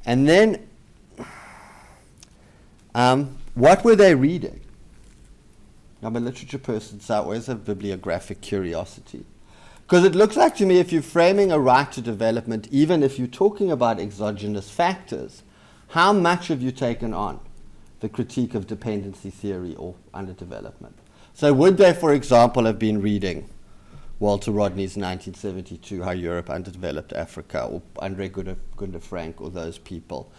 and then what were they reading? I'm a literature person, so I always have bibliographic curiosity. Because it looks like to me, if you're framing a right to development, even if you're talking about exogenous factors, how much have you taken on the critique of dependency theory or underdevelopment? So would they, for example, have been reading Walter Rodney's 1972, How Europe Underdeveloped Africa, or Andre Gunder Frank, or those people?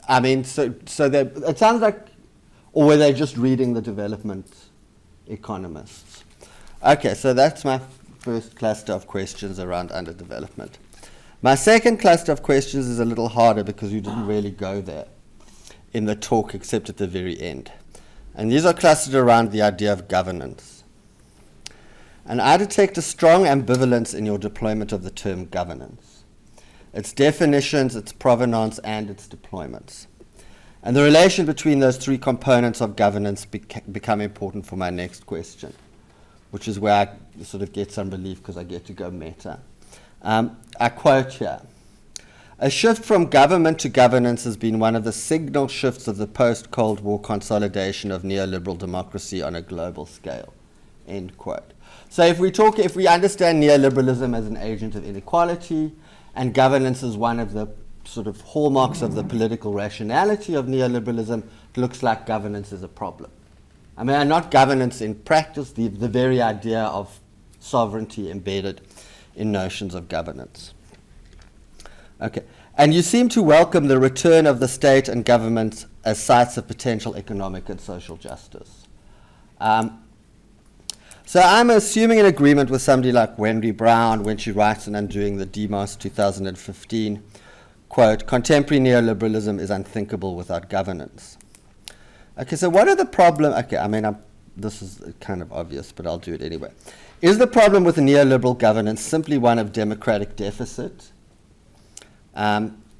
I mean, so it sounds like, or were they just reading the development economists? Okay, so that's my first cluster of questions around underdevelopment. My second cluster of questions is a little harder because you didn't really go there in the talk except at the very end. And these are clustered around the idea of governance. And I detect a strong ambivalence in your deployment of the term governance, its definitions, its provenance, and its deployments. And the relation between those three components of governance become important for my next question, which is where I sort of get some relief because I get to go meta. I quote here, "A shift from government to governance has been one of the signal shifts of the post-Cold War consolidation of neoliberal democracy on a global scale." End quote. So if we understand neoliberalism as an agent of inequality and governance as one of the sort of hallmarks of the political rationality of neoliberalism, it looks like governance is a problem. I mean, not governance in practice, the very idea of sovereignty embedded in notions of governance. Okay, and you seem to welcome the return of the state and government as sites of potential economic and social justice. So I'm assuming an agreement with somebody like Wendy Brown when she writes in Undoing the Demos 2015, quote, "Contemporary neoliberalism is unthinkable without governance." Okay, so what are the problems? Okay, I mean, this is kind of obvious, but I'll do it anyway. Is the problem with neoliberal governance simply one of democratic deficit,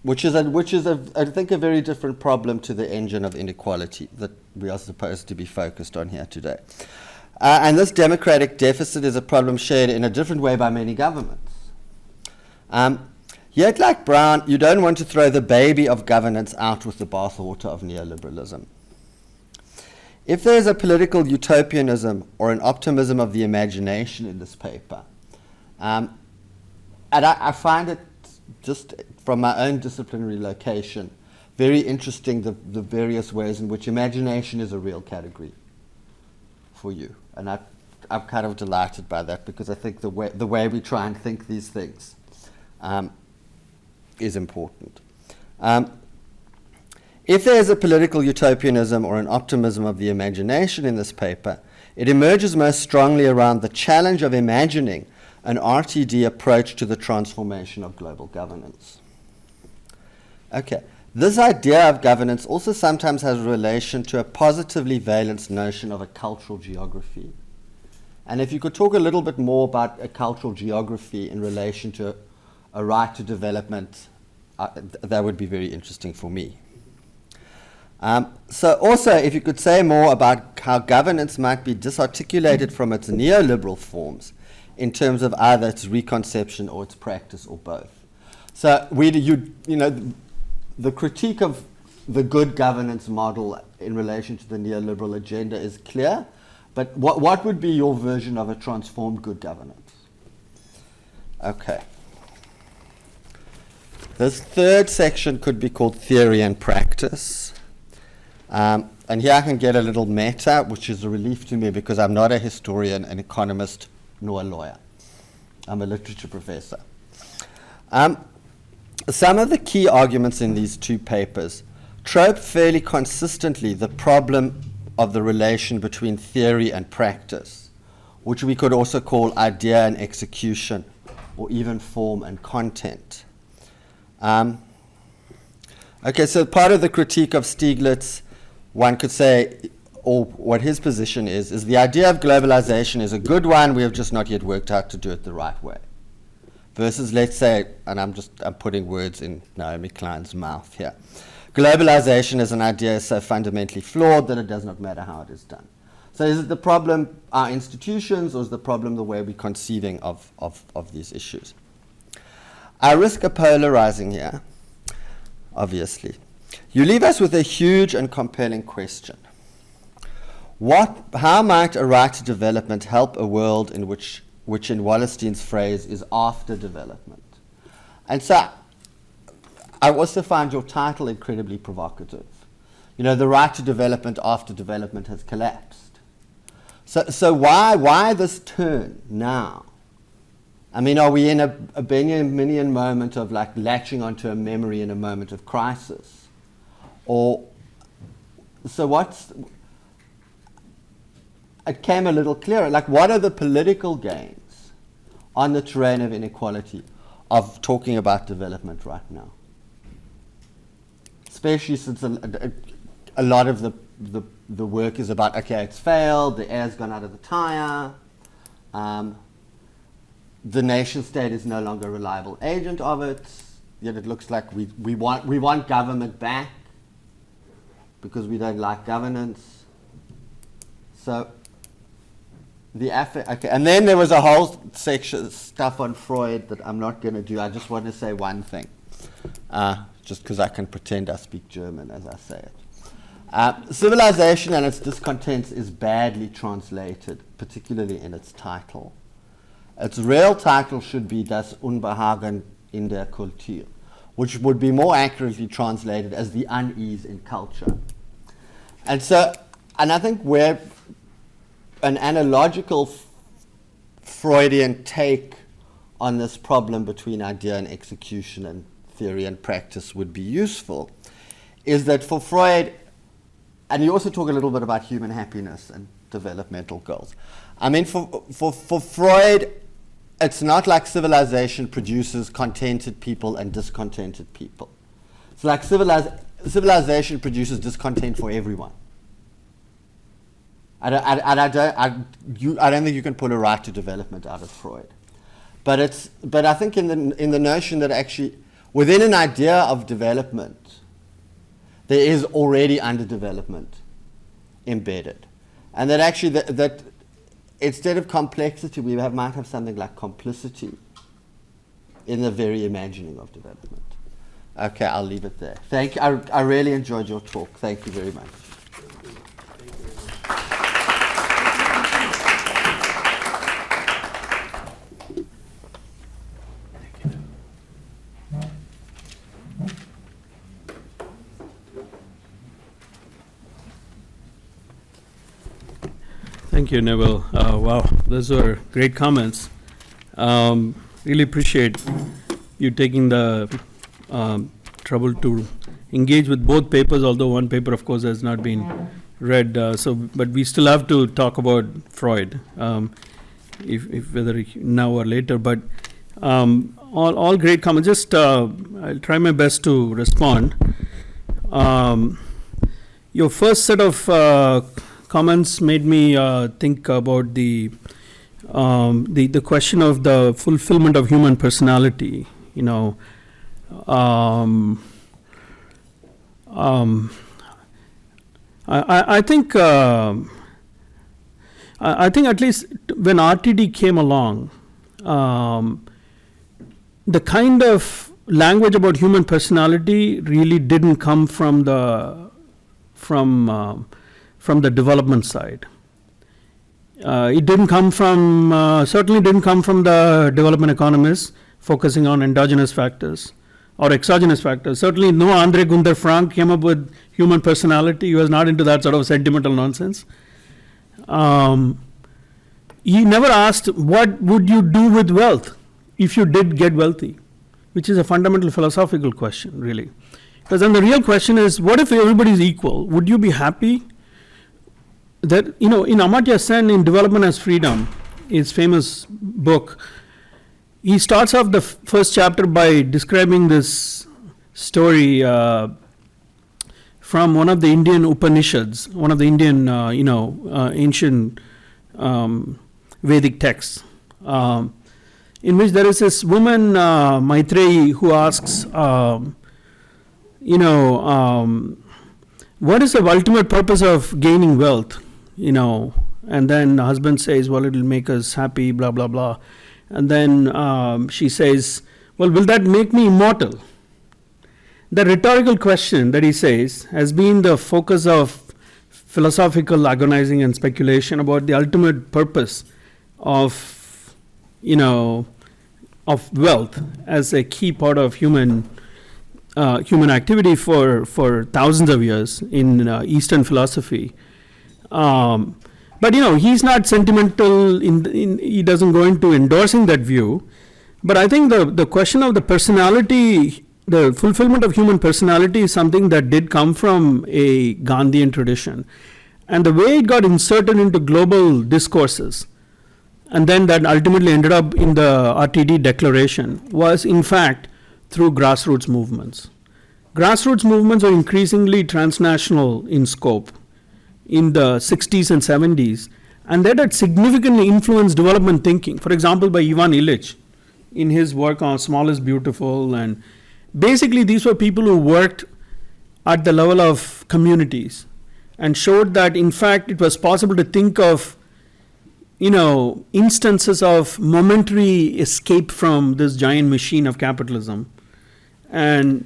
which is I think, a very different problem to the engine of inequality that we are supposed to be focused on here today? And this democratic deficit is a problem shared in a different way by many governments. Yet, like Brown, you don't want to throw the baby of governance out with the bathwater of neoliberalism. If there is a political utopianism or an optimism of the imagination in this paper, and I find it, just from my own disciplinary location, very interesting the various ways in which imagination is a real category for you. And I'm kind of delighted by that because I think the way we try and think these things is important. If there is a political utopianism or an optimism of the imagination in this paper, it emerges most strongly around the challenge of imagining an RTD approach to the transformation of global governance. Okay, this idea of governance also sometimes has a relation to a positively valenced notion of a cultural geography. And if you could talk a little bit more about a cultural geography in relation to a right to development, that would be very interesting for me. So also, if you could say more about how governance might be disarticulated from its neoliberal forms in terms of either its reconception or its practice or both. So the critique of the good governance model in relation to the neoliberal agenda is clear, but what would be your version of a transformed good governance? Okay. This third section could be called theory and practice. And here I can get a little meta, which is a relief to me because I'm not a historian, an economist, nor a lawyer. I'm a literature professor. Some of the key arguments in these two papers trope fairly consistently the problem of the relation between theory and practice, which we could also call idea and execution, or even form and content. Okay, so part of the critique of Stiglitz, one could say, or what his position is the idea of globalization is a good one, we have just not yet worked out to do it the right way. Versus, let's say, and I'm putting words in Naomi Klein's mouth here, globalization as an idea is so fundamentally flawed that it does not matter how it is done. So is it the problem our institutions, or is the problem the way we're conceiving of these issues? I risk a polarizing here, obviously. You leave us with a huge and compelling question. How might a right to development help a world in which in Wallerstein's phrase is after development? And so I also find your title incredibly provocative. You know, the right to development after development has collapsed. So why this turn now? I mean, are we in a Benjaminian moment of like latching onto a memory in a moment of crisis? Or, so it came a little clearer. Like, what are the political gains on the terrain of inequality of talking about development right now? Especially since a lot of the work is about, okay, it's failed, the air's gone out of the tire, the nation state is no longer a reliable agent of it, yet it looks like we want government back because we don't like governance. So okay, and then there was a whole section stuff on Freud that I'm not going to do. I just want to say one thing, just because I can pretend I speak German as I say it. Civilization and its discontents is badly translated, particularly in its title. Its real title should be Das Unbehagen in der Kultur, which would be more accurately translated as the unease in culture. And I think where an analogical Freudian take on this problem between idea and execution and theory and practice would be useful is that for Freud, and you also talk a little bit about human happiness and developmental goals. I mean, for Freud, it's not like civilization produces contented people and discontented people. It's like civilization produces discontent for everyone. I don't think you can pull a right to development out of Freud, but I think in the notion that actually within an idea of development, there is already underdevelopment embedded, and that actually that instead of complexity, we might have something like complicity in the very imagining of development. Okay, I'll leave it there. Thank you. I really enjoyed your talk. Thank you very much. Thank you, Neville. Wow, those were great comments. Really appreciate you taking the trouble to engage with both papers, although one paper, of course, has not been read. But we still have to talk about Freud, if whether now or later. But all great comments. Just I'll try my best to respond. Your first set of comments made me think about the question of the fulfillment of human personality. You know, I think at least when RTD came along, the kind of language about human personality really didn't come from the development side. It didn't come from, certainly didn't come from the development economists focusing on endogenous factors or exogenous factors. Certainly no Andre Gunther Frank came up with human personality. He was not into that sort of sentimental nonsense. He never asked, what would you do with wealth if you did get wealthy? Which is a fundamental philosophical question, really. Because then the real question is, what if everybody is equal? Would you be happy? That, in Amartya Sen, in Development as Freedom, his famous book, he starts off the first chapter by describing this story from one of the Indian Upanishads, one of the Indian, ancient Vedic texts, in which there is this woman, Maitreyi, who asks, what is the ultimate purpose of gaining wealth? And then the husband says, well, it'll make us happy, blah, blah, blah. And then she says, well, will that make me immortal? The rhetorical question that he says has been the focus of philosophical agonizing and speculation about the ultimate purpose of wealth as a key part of human activity for thousands of years in Eastern philosophy. But he's not sentimental. He doesn't go into endorsing that view. But I think the question of the personality, the fulfillment of human personality, is something that did come from a Gandhian tradition, and the way it got inserted into global discourses, and then that ultimately ended up in the RTD declaration, was in fact through grassroots movements. Grassroots movements are increasingly transnational in scope in the 60s and 70s, and that had significantly influenced development thinking. For example, by Ivan Illich in his work on Small is Beautiful, and basically these were people who worked at the level of communities and showed that in fact it was possible to think of instances of momentary escape from this giant machine of capitalism. And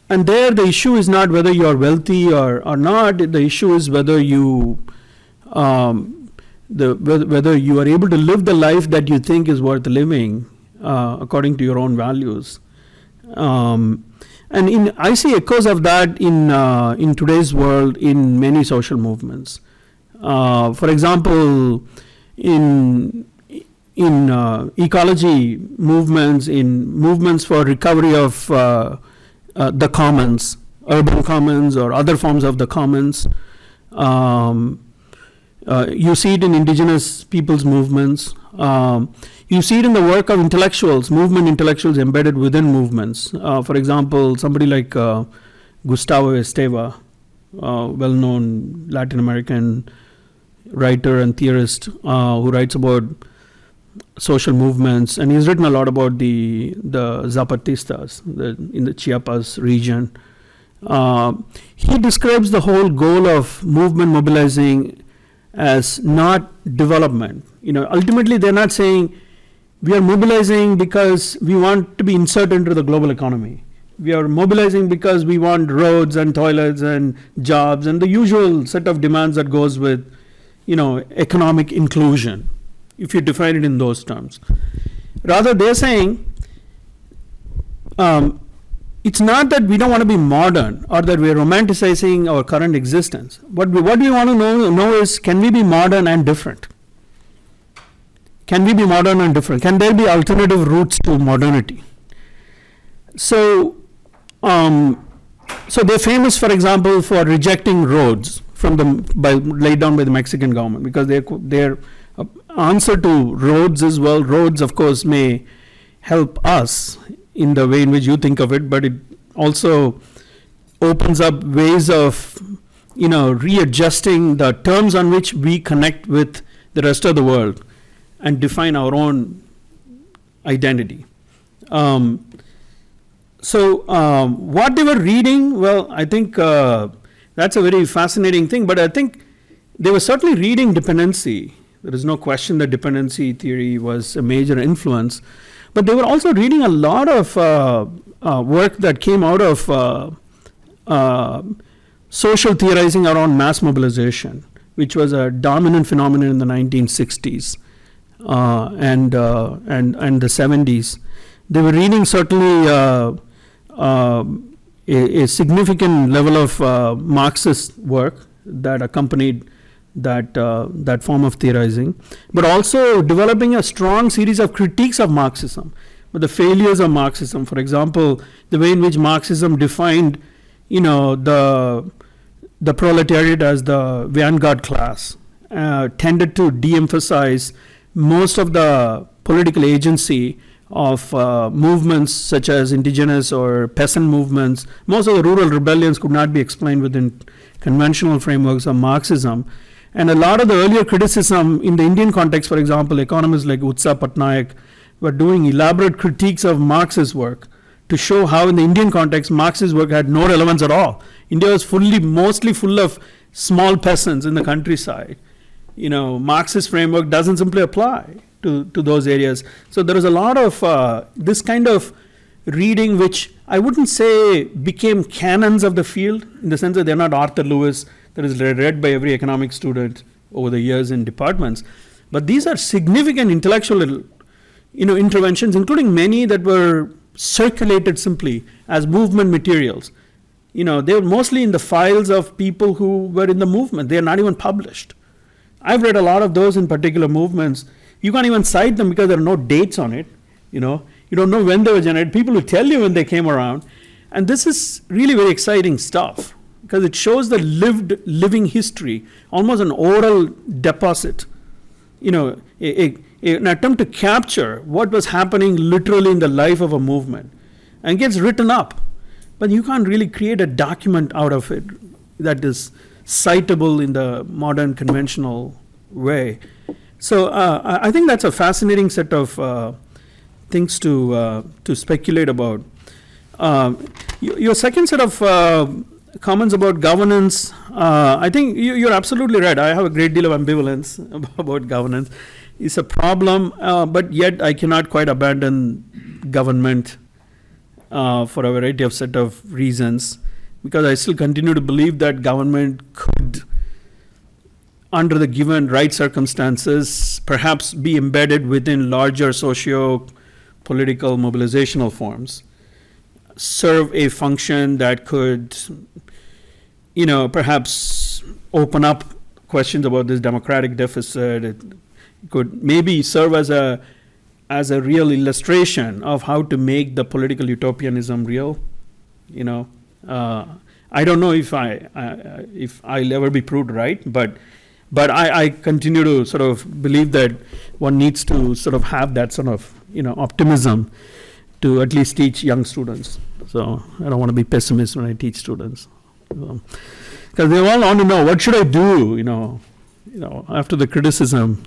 there the issue is not whether you are wealthy or not. The issue is whether you whether you are able to live the life that you think is worth living according to your own values. And I see echoes of that in today's world in many social movements. For example, in ecology movements, in movements for recovery of the commons, urban commons or other forms of the commons. You see it in indigenous people's movements. You see it in the work of intellectuals, movement intellectuals embedded within movements. For example, somebody like Gustavo Esteva, well-known Latin American writer and theorist who writes about social movements, and he's written a lot about the Zapatistas in the Chiapas region. He describes the whole goal of movement mobilizing as not development. Ultimately they're not saying we are mobilizing because we want to be inserted into the global economy. We are mobilizing because we want roads and toilets and jobs and the usual set of demands that goes with economic inclusion, if you define it in those terms. Rather, they're saying it's not that we don't want to be modern or that we're romanticizing our current existence. What we want to know is, can we be modern and different? Can we be modern and different? Can there be alternative routes to modernity? So they're famous, for example, for rejecting roads laid down by the Mexican government, because their answer to roads is, well, roads of course may help us in the way in which you think of it, but it also opens up ways of readjusting the terms on which we connect with the rest of the world and define our own identity. What they were reading, well, I think that's a very fascinating thing, but I think they were certainly reading dependency. There is no question that dependency theory was a major influence, but they were also reading a lot of work that came out of social theorizing around mass mobilization, which was a dominant phenomenon in the 1960s and the 70s. They were reading certainly a significant level of Marxist work that accompanied that form of theorizing, but also developing a strong series of critiques of Marxism, but the failures of Marxism. For example, the way in which Marxism defined, the proletariat as the vanguard class, tended to de-emphasize most of the political agency of movements such as indigenous or peasant movements. Most of the rural rebellions could not be explained within conventional frameworks of Marxism. And a lot of the earlier criticism in the Indian context, for example, economists like Utsa Patnaik were doing elaborate critiques of Marxist work to show how in the Indian context Marxist work had no relevance at all. India was mostly full of small peasants in the countryside. Marxist framework doesn't simply apply to those areas. So there is a lot of this kind of reading, which I wouldn't say became canons of the field, in the sense that they're not Arthur Lewis that is read by every economic student over the years in departments. But these are significant intellectual interventions, including many that were circulated simply as movement materials. They were mostly in the files of people who were in the movement. They are not even published. I've read a lot of those in particular movements. You can't even cite them because there are no dates on it. You don't know when they were generated. People will tell you when they came around. And this is really very exciting stuff, because it shows the living history, almost an oral deposit, an attempt to capture what was happening literally in the life of a movement, and gets written up. But you can't really create a document out of it that is citable in the modern conventional way. So I think that's a fascinating set of things to speculate about. Your second set of comments about governance, I think you're absolutely right. I have a great deal of ambivalence about governance. It's a problem, but yet I cannot quite abandon government for a variety of set of reasons, because I still continue to believe that government could, under the given right circumstances, perhaps be embedded within larger socio-political mobilizational forms, serve a function that could, perhaps open up questions about this democratic deficit. It could maybe serve as a real illustration of how to make the political utopianism real. I don't know if I'll ever be proved right, but I continue to sort of believe that one needs to sort of have that sort of optimism to at least teach young students. So I don't want to be pessimist when I teach students, because they all want to know, what should I do, after the criticism,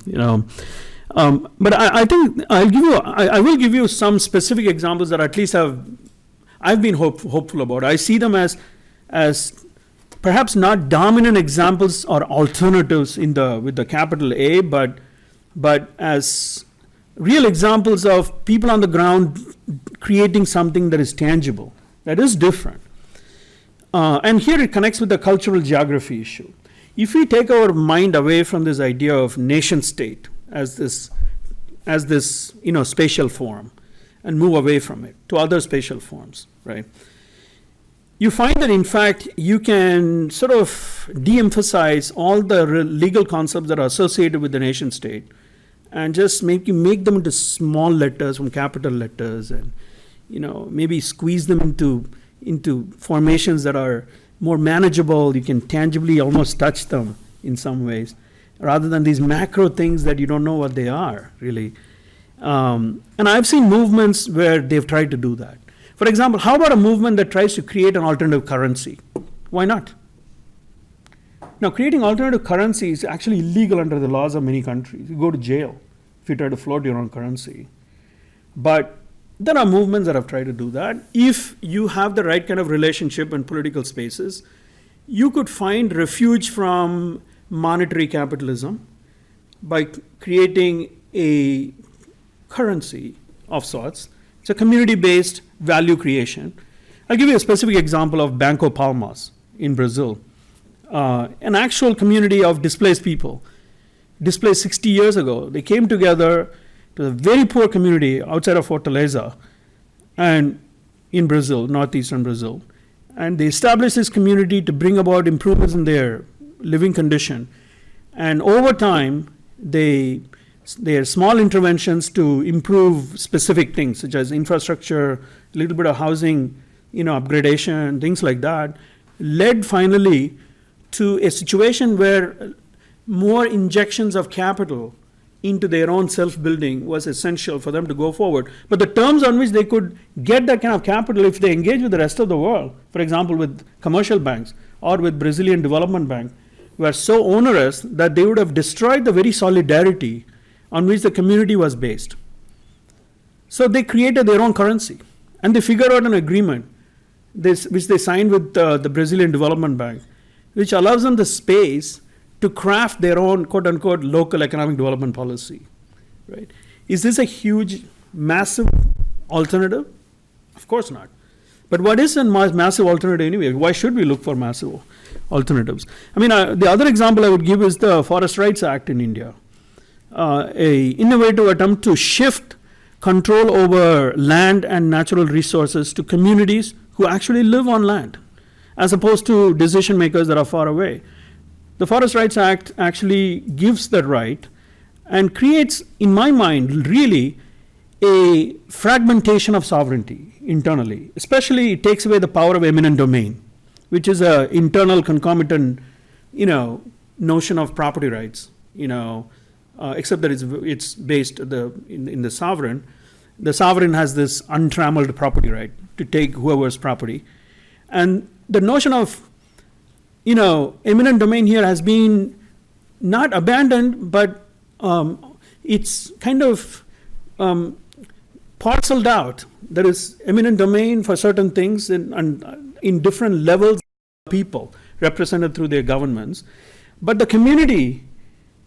But I think I will give you some specific examples that at least I've been hopeful about. I see them as perhaps not dominant examples or alternatives with the capital A, but as real examples of people on the ground creating something that is tangible, that is different. And here it connects with the cultural geography issue. If we take our mind away from this idea of nation state as this spatial form, and move away from it to other spatial forms, right? You find that in fact you can sort of de-emphasize all the legal concepts that are associated with the nation state, and just make them into small letters from capital letters, and maybe squeeze them into formations that are more manageable. You can tangibly almost touch them in some ways, rather than these macro things that you don't know what they are really. And I've seen movements where they've tried to do that. For example, how about a movement that tries to create an alternative currency? Why not? Now, creating alternative currency is actually illegal under the laws of many countries. You go to jail if you try to float your own currency. But there are movements that have tried to do that. If you have the right kind of relationship in political spaces, you could find refuge from monetary capitalism by creating a currency of sorts. It's a community-based value creation. I'll give you a specific example of Banco Palmas in Brazil, an actual community of displaced people, displaced 60 years ago. They came together to a very poor community outside of Fortaleza, and in Brazil, northeastern Brazil. And they established this community to bring about improvements in their living condition. And over time, their small interventions to improve specific things, such as infrastructure, a little bit of housing, upgradation, things like that, led finally to a situation where more injections of capital into their own self-building was essential for them to go forward. But the terms on which they could get that kind of capital if they engage with the rest of the world, for example, with commercial banks or with Brazilian Development Bank, were so onerous that they would have destroyed the very solidarity on which the community was based. So they created their own currency, and they figured out an agreement, which they signed with the Brazilian Development Bank, which allows them the space to craft their own quote-unquote local economic development policy, right? Is this a huge, massive alternative? Of course not. But what is a massive alternative anyway? Why should we look for massive alternatives? I mean, the other example I would give is the Forest Rights Act in India, a innovative attempt to shift control over land and natural resources to communities who actually live on land, as opposed to decision makers that are far away. The Forest Rights Act actually gives that right and creates, in my mind, really a fragmentation of sovereignty internally. Especially, it takes away the power of eminent domain, which is an internal concomitant, notion of property rights. Except that it's based in the sovereign. The sovereign has this untrammeled property right to take whoever's property, and the notion of eminent domain here has been not abandoned, but it's kind of parceled out. There is eminent domain for certain things in different levels of people represented through their governments. But the community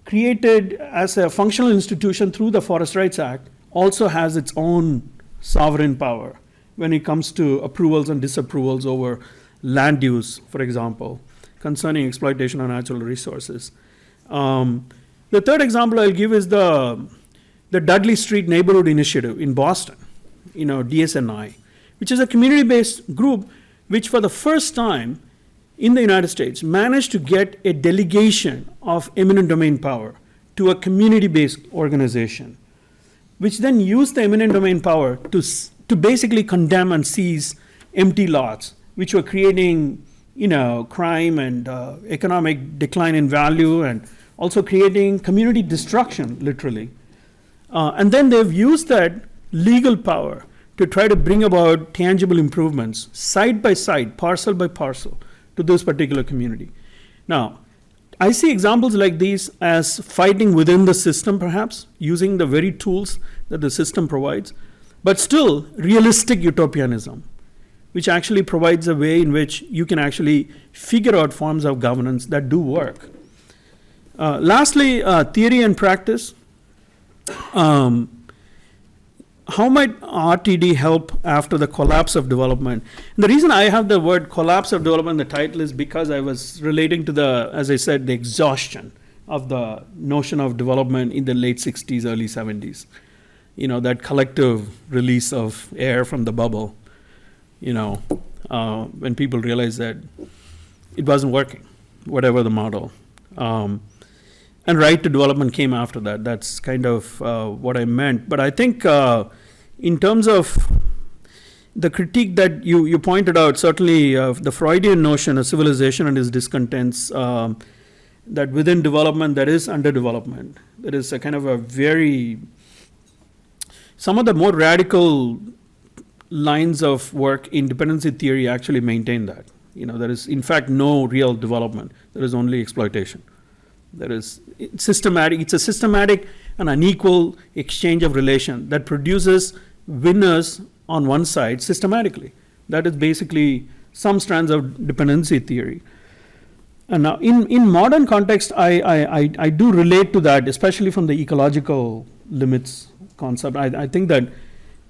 created as a functional institution through the Forest Rights Act also has its own sovereign power when it comes to approvals and disapprovals over land use, for example, concerning exploitation of natural resources. The third example I'll give is the Dudley Street Neighborhood Initiative in Boston, DSNI, which is a community-based group which for the first time in the United States managed to get a delegation of eminent domain power to a community-based organization, which then used the eminent domain power to basically condemn and seize empty lots, which were creating crime and economic decline in value, and also creating community destruction, literally. And then they've used that legal power to try to bring about tangible improvements, side by side, parcel by parcel, to this particular community. Now, I see examples like these as fighting within the system, perhaps, using the very tools that the system provides, but still realistic utopianism, which actually provides a way in which you can actually figure out forms of governance that do work. Lastly, theory and practice. How might RTD help after the collapse of development? And the reason I have the word collapse of development in the title is because I was relating to as I said, the exhaustion of the notion of development in the late 60s, early 70s. That collective release of air from the bubble. When people realized that it wasn't working, whatever the model. And right to development came after that. That's kind of what I meant. But I think in terms of the critique that you pointed out, certainly the Freudian notion of civilization and its discontents, that within development there is underdevelopment. There is a kind of some of the more radical lines of work in dependency theory actually maintain that. There is in fact no real development. There is only exploitation. It's a systematic and unequal exchange of relation that produces winners on one side systematically. That is basically some strands of dependency theory. And now in modern context, I do relate to that, especially from the ecological limits concept. I think that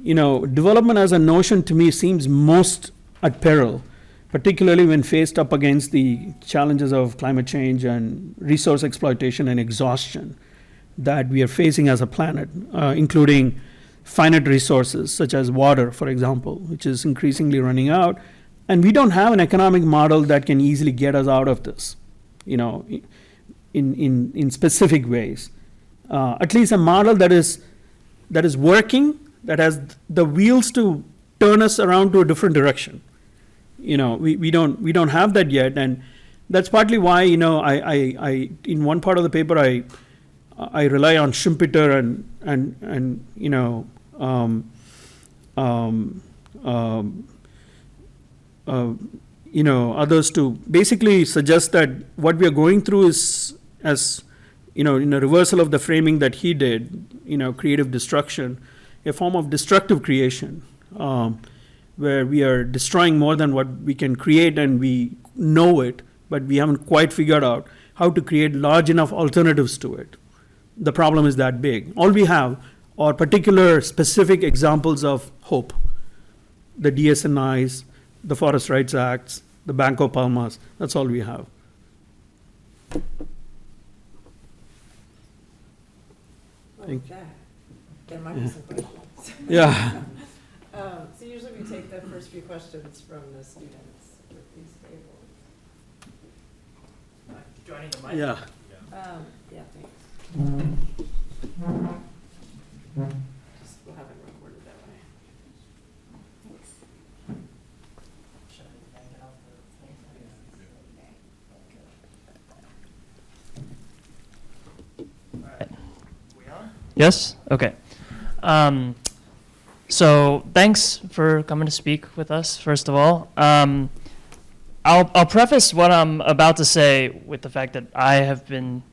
development as a notion to me seems most at peril, particularly when faced up against the challenges of climate change and resource exploitation and exhaustion that we are facing as a planet, including finite resources, such as water, for example, which is increasingly running out. And we don't have an economic model that can easily get us out of this, in specific ways. At least a model that is working, that has the wheels to turn us around to a different direction. We don't have that yet, and that's partly why I in one part of the paper I rely on Schumpeter and others to basically suggest that what we are going through is, as in a reversal of the framing that he did, creative destruction, a form of destructive creation, where we are destroying more than what we can create, and we know it, but we haven't quite figured out how to create large enough alternatives to it. The problem is that big. All we have are particular specific examples of hope. The DSNIs, the Forest Rights Acts, the Banco Palmas, that's all we have. Thank you. There might be some questions. Yeah. So usually we take the first few questions from the students with these tables. Joining the mic? Yeah. Yeah, thanks. Just, we'll have it recorded that way. Should I hang it out for things? We on? Yes? Okay. So thanks for coming to speak with us, first of all. I'll preface what I'm about to say with the fact that I have been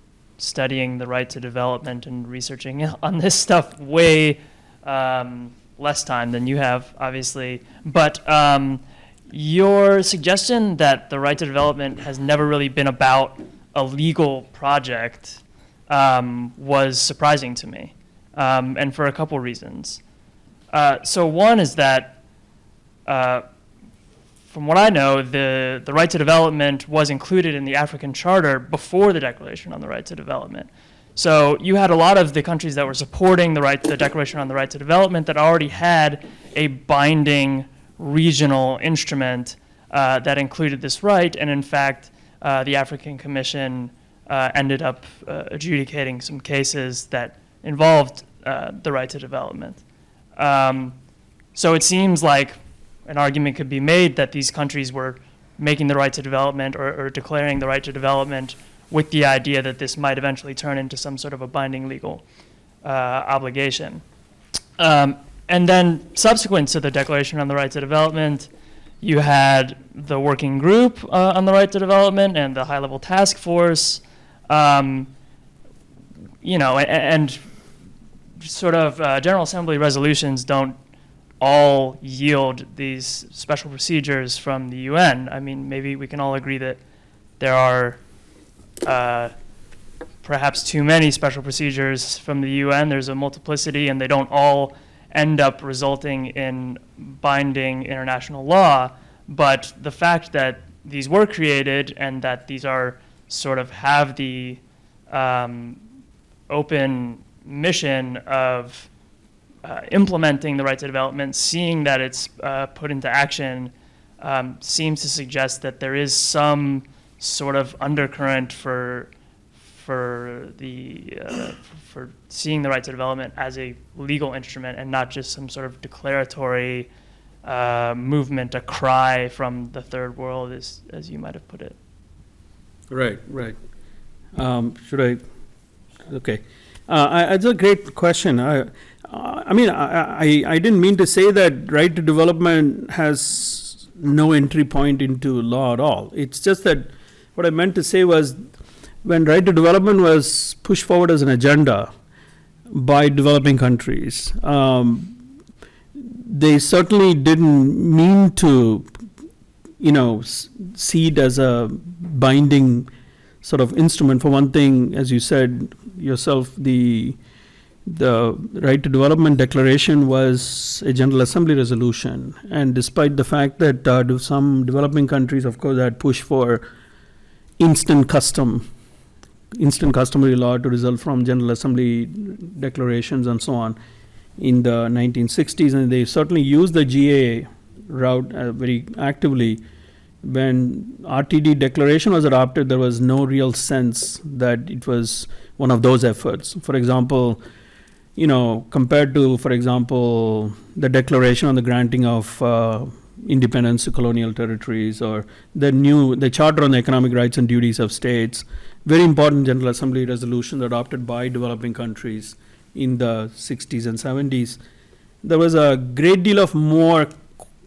studying the right to development and researching on this stuff way less time than you have, obviously. But your suggestion that the right to development has never really been about a legal project was surprising to me, and for a couple reasons. So one is that, from what I know, the right to development was included in the African Charter before the Declaration on the Right to Development. So you had a lot of the countries that were supporting the Declaration on the Right to Development that already had a binding regional instrument that included this right, and in fact, the African Commission ended up adjudicating some cases that involved the right to development. So it seems like an argument could be made that these countries were making the right to development or declaring the right to development with the idea that this might eventually turn into some sort of a binding legal obligation. And then subsequent to the Declaration on the Right to Development, you had the Working Group on the Right to Development and the High-Level Task Force, and sort of General Assembly resolutions don't all yield these special procedures from the UN. I mean, maybe we can all agree that there are perhaps too many special procedures from the UN. There's a multiplicity, and they don't all end up resulting in binding international law. But the fact that these were created and that these are sort of have the open mission of implementing the right to development, seeing that it's put into action, seems to suggest that there is some sort of undercurrent for seeing the right to development as a legal instrument and not just some sort of declaratory movement, a cry from the third world, as you might have put it. Right. Should I? Okay. It's a great question. I mean, I didn't mean to say that right to development has no entry point into law at all. It's just that what I meant to say was when right to development was pushed forward as an agenda by developing countries, they certainly didn't mean to, see it as a binding sort of instrument. For one thing, as you said yourself, the Right to Development Declaration was a General Assembly resolution, and despite the fact that some developing countries, of course, had pushed for instant customary law to result from General Assembly declarations and so on, in the 1960s, and they certainly used the GA route very actively. When RTD declaration was adopted, there was no real sense that it was one of those efforts. For example, compared to, for example, the declaration on the granting of independence to colonial territories, or the Charter on the Economic Rights and Duties of States, very important General Assembly resolution adopted by developing countries in the 60s and 70s. There was a great deal of more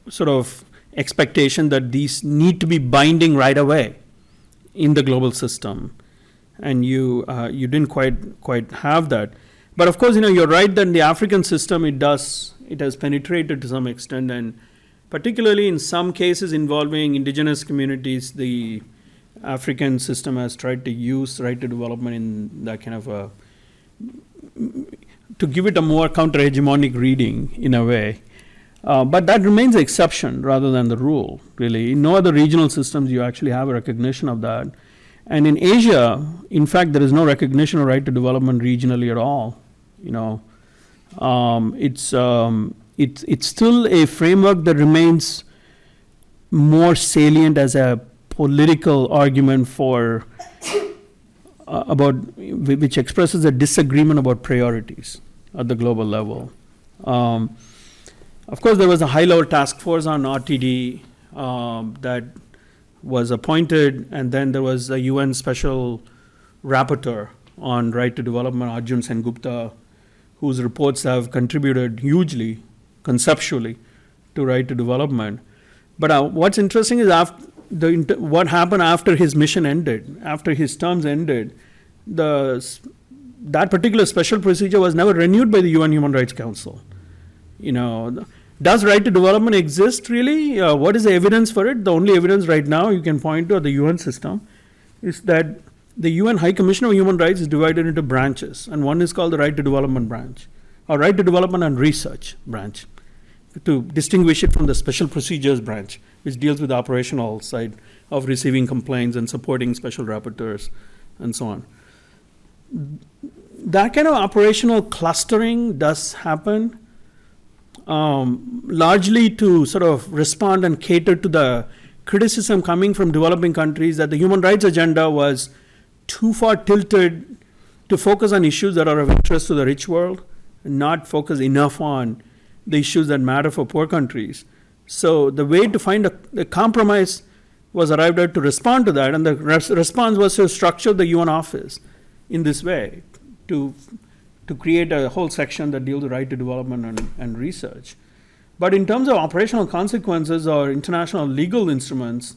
sort of expectation that these need to be binding right away in the global system, and you didn't quite have that. But of course, you're right that in the African system it has penetrated to some extent, and particularly in some cases involving indigenous communities, the African system has tried to use right to development in that kind of to give it a more counter-hegemonic reading in a way. But that remains the exception rather than the rule, really. In no other regional systems you actually have a recognition of that. And in Asia, in fact, there is no recognition of right to development regionally at all. It's still a framework that remains more salient as a political argument for which expresses a disagreement about priorities at the global level. Of course, there was a high-level task force on RTD that was appointed, and then there was a UN Special Rapporteur on right to development, Arjun Sengupta, whose reports have contributed hugely, conceptually, to right to development. But what's interesting is what happened after his mission ended, after his terms ended. That particular special procedure was never renewed by the UN Human Rights Council. Does right to development exist really? What is the evidence for it? The only evidence right now you can point to the UN system is that the UN High Commissioner of Human Rights is divided into branches, and one is called the Right to Development branch, or Right to Development and Research branch, to distinguish it from the Special Procedures branch, which deals with the operational side of receiving complaints and supporting special rapporteurs and so on. That kind of operational clustering does happen, largely to sort of respond and cater to the criticism coming from developing countries that the human rights agenda was too far tilted to focus on issues that are of interest to the rich world and not focus enough on the issues that matter for poor countries. So the way to find a compromise was arrived at to respond to that, and the response was to structure the UN office in this way, to create a whole section that deals with right to development and research. But in terms of operational consequences or international legal instruments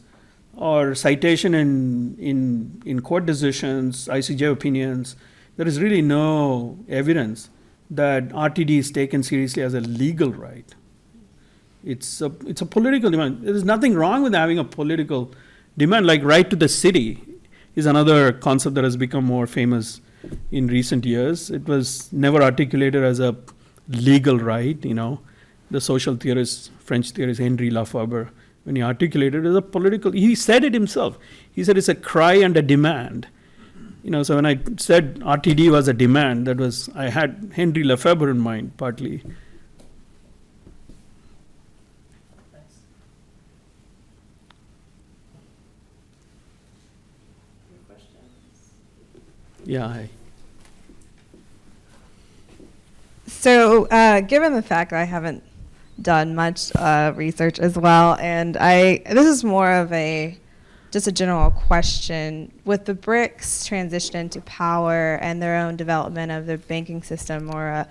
or citation in court decisions, ICJ opinions, there is really no evidence that RTD is taken seriously as a legal right. It's a political demand. There is nothing wrong with having a political demand, like right to the city is another concept that has become more famous in recent years. It was never articulated as a legal right, The social theorist, French theorist Henri Lefebvre, when he articulated it as a political, he said it himself. He said it's a cry and a demand. So when I said RTD was a demand, I had Henri Lefebvre in mind, partly. Yeah, hi. So, given the fact that I haven't done much research as well, and this is more of just a general question. With the BRICS transition into power and their own development of their banking system or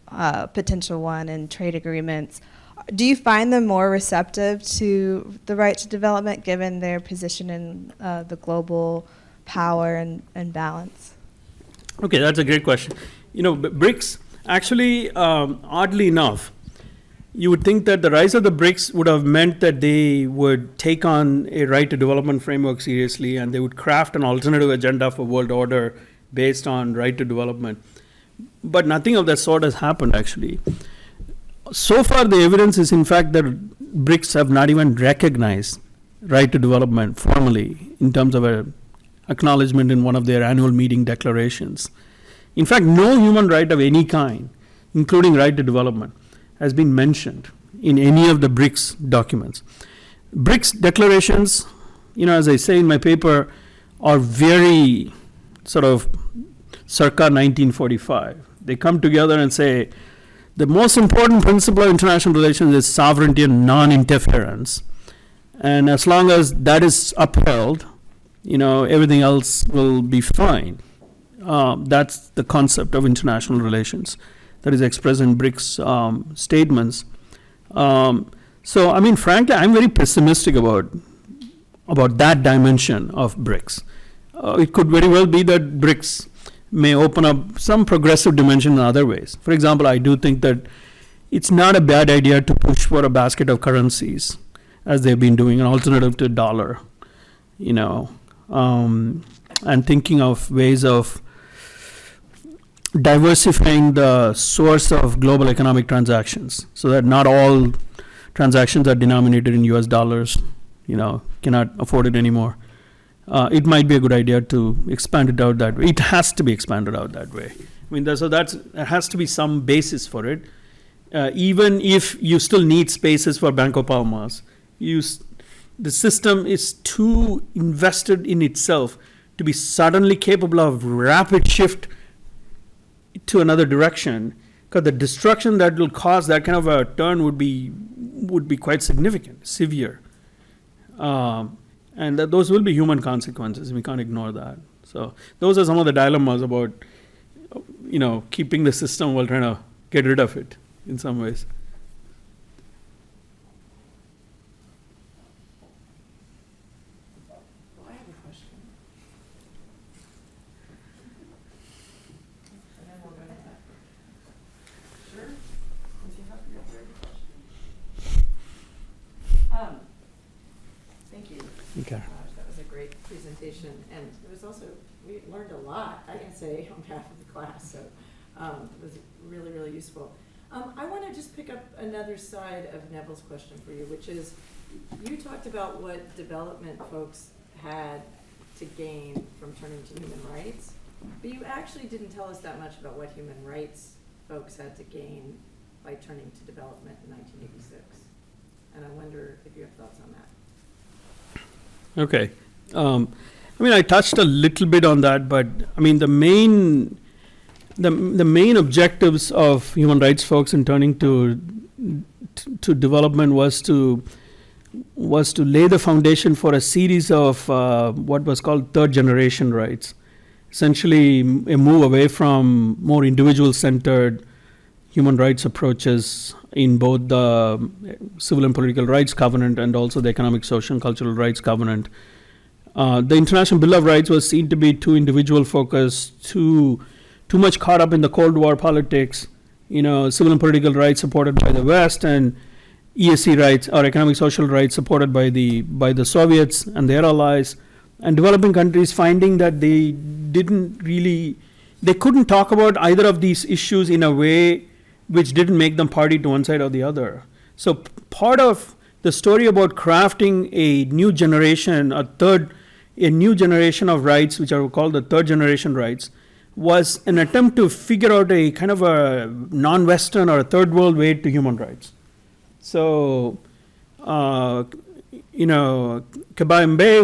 a potential one in trade agreements, do you find them more receptive to the right to development given their position in the global power and balance? Okay, that's a great question. BRICS, actually, oddly enough, you would think that the rise of the BRICS would have meant that they would take on a right to development framework seriously, and they would craft an alternative agenda for world order based on right to development. But nothing of that sort has happened, actually. So far, the evidence is, in fact, that BRICS have not even recognized right to development formally in terms of a acknowledgement in one of their annual meeting declarations. In fact, no human right of any kind including right to development, has been mentioned in any of the BRICS documents. BRICS declarations, as I say in my paper, are very sort of circa 1945. They come together and say, the most important principle of international relations is sovereignty and non-interference. And as long as that is upheld, everything else will be fine. That's the concept of international relations that is expressed in BRICS statements. So, frankly, I'm very pessimistic about that dimension of BRICS. It could very well be that BRICS may open up some progressive dimension in other ways. For example, I do think that it's not a bad idea to push for a basket of currencies, as they've been doing, an alternative to dollar, and thinking of ways of diversifying the source of global economic transactions so that not all transactions are denominated in US dollars, cannot afford it anymore. It might be a good idea to expand it out that way. It has to be expanded out that way. There has to be some basis for it. Even if you still need spaces for Banco Palmas, the system is too invested in itself to be suddenly capable of rapid shift to another direction, because the destruction that will cause that kind of a turn would be quite significant, severe. And those will be human consequences. We can't ignore that. So those are some of the dilemmas about, keeping the system while trying to get rid of it in some ways. I have a question. And then we'll go to that. Sure? If you have your third question. Thank you. Okay. That was a great presentation, and it was also, we learned a lot, I can say, on behalf of the class, so it was really, really useful. I want to just pick up another side of Neville's question for you, which is, you talked about what development folks had to gain from turning to human rights, but you actually didn't tell us that much about what human rights folks had to gain by turning to development in 1986. And I wonder if you have thoughts on that. Okay. I touched a little bit on that, but the main objectives of human rights folks in turning to development was to lay the foundation for a series of what was called third generation rights. Essentially, a move away from more individual-centered human rights approaches in both the Civil and Political Rights Covenant and also the Economic, Social, and Cultural Rights Covenant. The International Bill of Rights was seen to be too individual-focused, too much caught up in the Cold War politics, civil and political rights supported by the West, and ESC rights, or economic social rights, supported by the Soviets and their allies, and developing countries finding that they couldn't talk about either of these issues in a way which didn't make them party to one side or the other. So part of the story about crafting a new generation, a new generation of rights, which are called the third generation rights, was an attempt to figure out a kind of a non-Western or a third world way to human rights. So, Kabambe,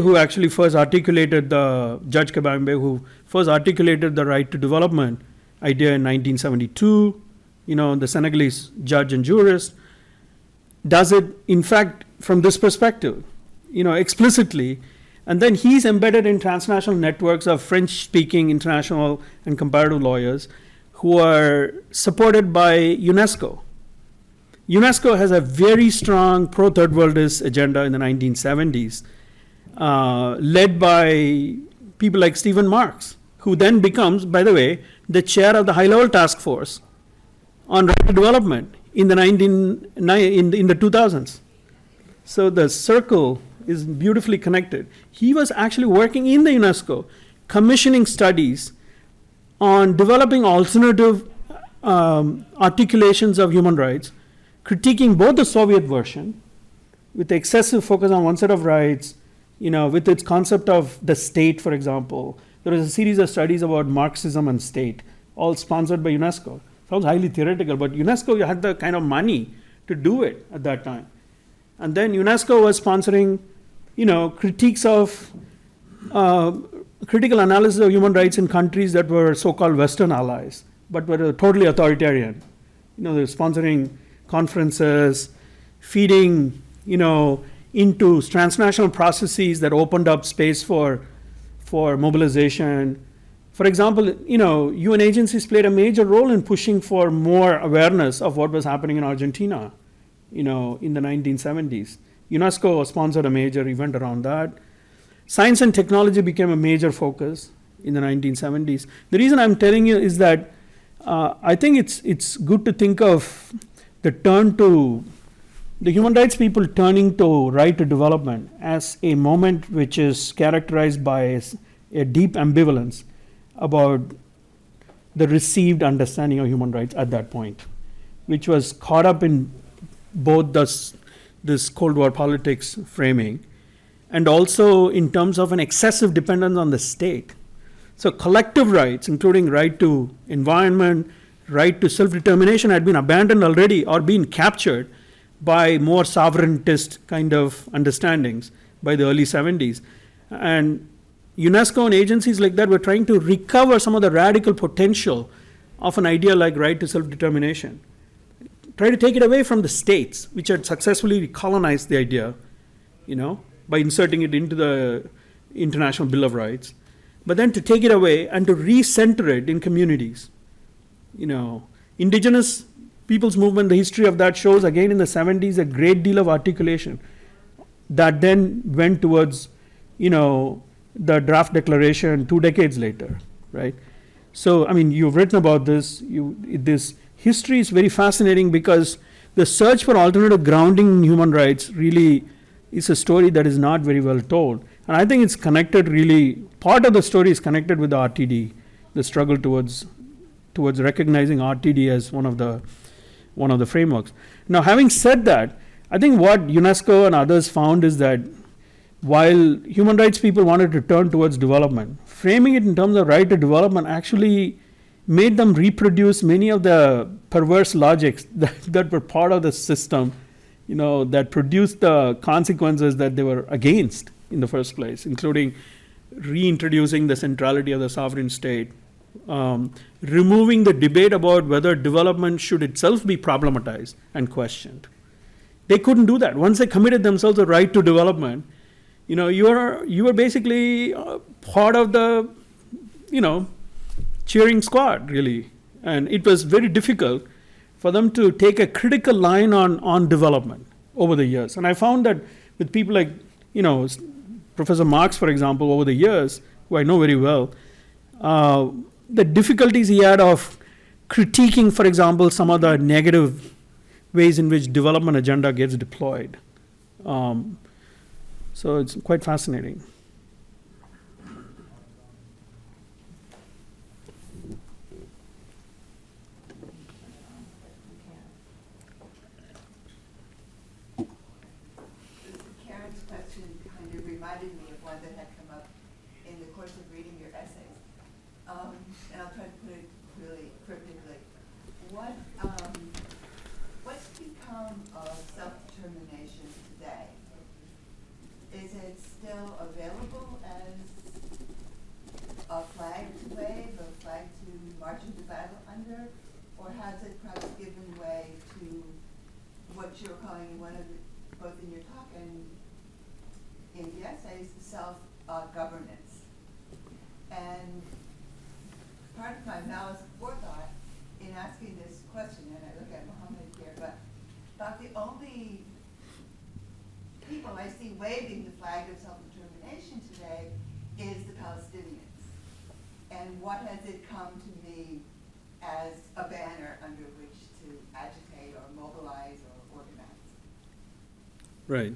who actually first articulated Judge Kabambe, who first articulated the right to development idea in 1972, the Senegalese judge and jurist, does it, in fact, from this perspective, explicitly. And then he's embedded in transnational networks of French-speaking international and comparative lawyers who are supported by UNESCO. UNESCO has a very strong pro-third worldist agenda in the 1970s, led by people like Stephen Marks, who then becomes, by the way, the chair of the high-level task force on right to development in the 2000s. So the circle is beautifully connected. He was actually working in the UNESCO, commissioning studies on developing alternative articulations of human rights, critiquing both the Soviet version, with excessive focus on one set of rights, with its concept of the state, for example. There was a series of studies about Marxism and state, all sponsored by UNESCO. sounds highly theoretical, but UNESCO had the kind of money to do it at that time. And then UNESCO was sponsoring, critiques of critical analysis of human rights in countries that were so-called Western allies, but were totally authoritarian. They're sponsoring conferences, feeding, into transnational processes that opened up space for mobilization. For example, UN agencies played a major role in pushing for more awareness of what was happening in Argentina, in the 1970s. UNESCO sponsored a major event around that. Science and technology became a major focus in the 1970s. The reason I'm telling you is that I think it's good to think of the human rights people turning to right to development as a moment which is characterized by a deep ambivalence about the received understanding of human rights at that point, which was caught up in both this Cold War politics framing and also in terms of an excessive dependence on the state. So collective rights, including right to environment, right to self-determination, had been abandoned already or been captured by more sovereigntist kind of understandings by the early 70s. And UNESCO and agencies like that were trying to recover some of the radical potential of an idea like right to self-determination. Try to take it away from the states, which had successfully colonized the idea, by inserting it into the International Bill of Rights, but then to take it away and to recenter it in communities. Indigenous people's movement, the history of that shows again in the 70s a great deal of articulation that then went towards, the draft declaration 2 decades later, right? So, you've written about this. This history is very fascinating because the search for alternative grounding in human rights really is a story that is not very well told. And I think it's connected really, part of the story is connected with the RTD, the struggle towards recognizing RTD as one of the frameworks. Now, having said that, I think what UNESCO and others found is that while human rights people wanted to turn towards development, framing it in terms of right to development actually made them reproduce many of the perverse logics that were part of the system, that produced the consequences that they were against in the first place, including reintroducing the centrality of the sovereign state, removing the debate about whether development should itself be problematized and questioned. They couldn't do that. Once they committed themselves the right to development, you were basically part of the, cheering squad, really. And it was very difficult for them to take a critical line on development over the years. And I found that with people like, Professor Marx, for example, over the years, who I know very well, the difficulties he had of critiquing, for example, some of the negative ways in which development agenda gets deployed. So it's quite fascinating. Karen's question kind of reminded me of one that had come up in the course of reading your essays. And I'll try to put it really cryptically. What's become of self-determination today? Is it still available as a flag to wave, a flag to march into battle under, or has it perhaps given way to what you're calling both in your talk and in the essays, self-governance? And part of my malice forethought in asking this question, and I look at Mohammed here, but about the only people I see waving the flag of self-determination today is the Palestinians. And what has it come to me as a banner under which to agitate or mobilize or organize? Right.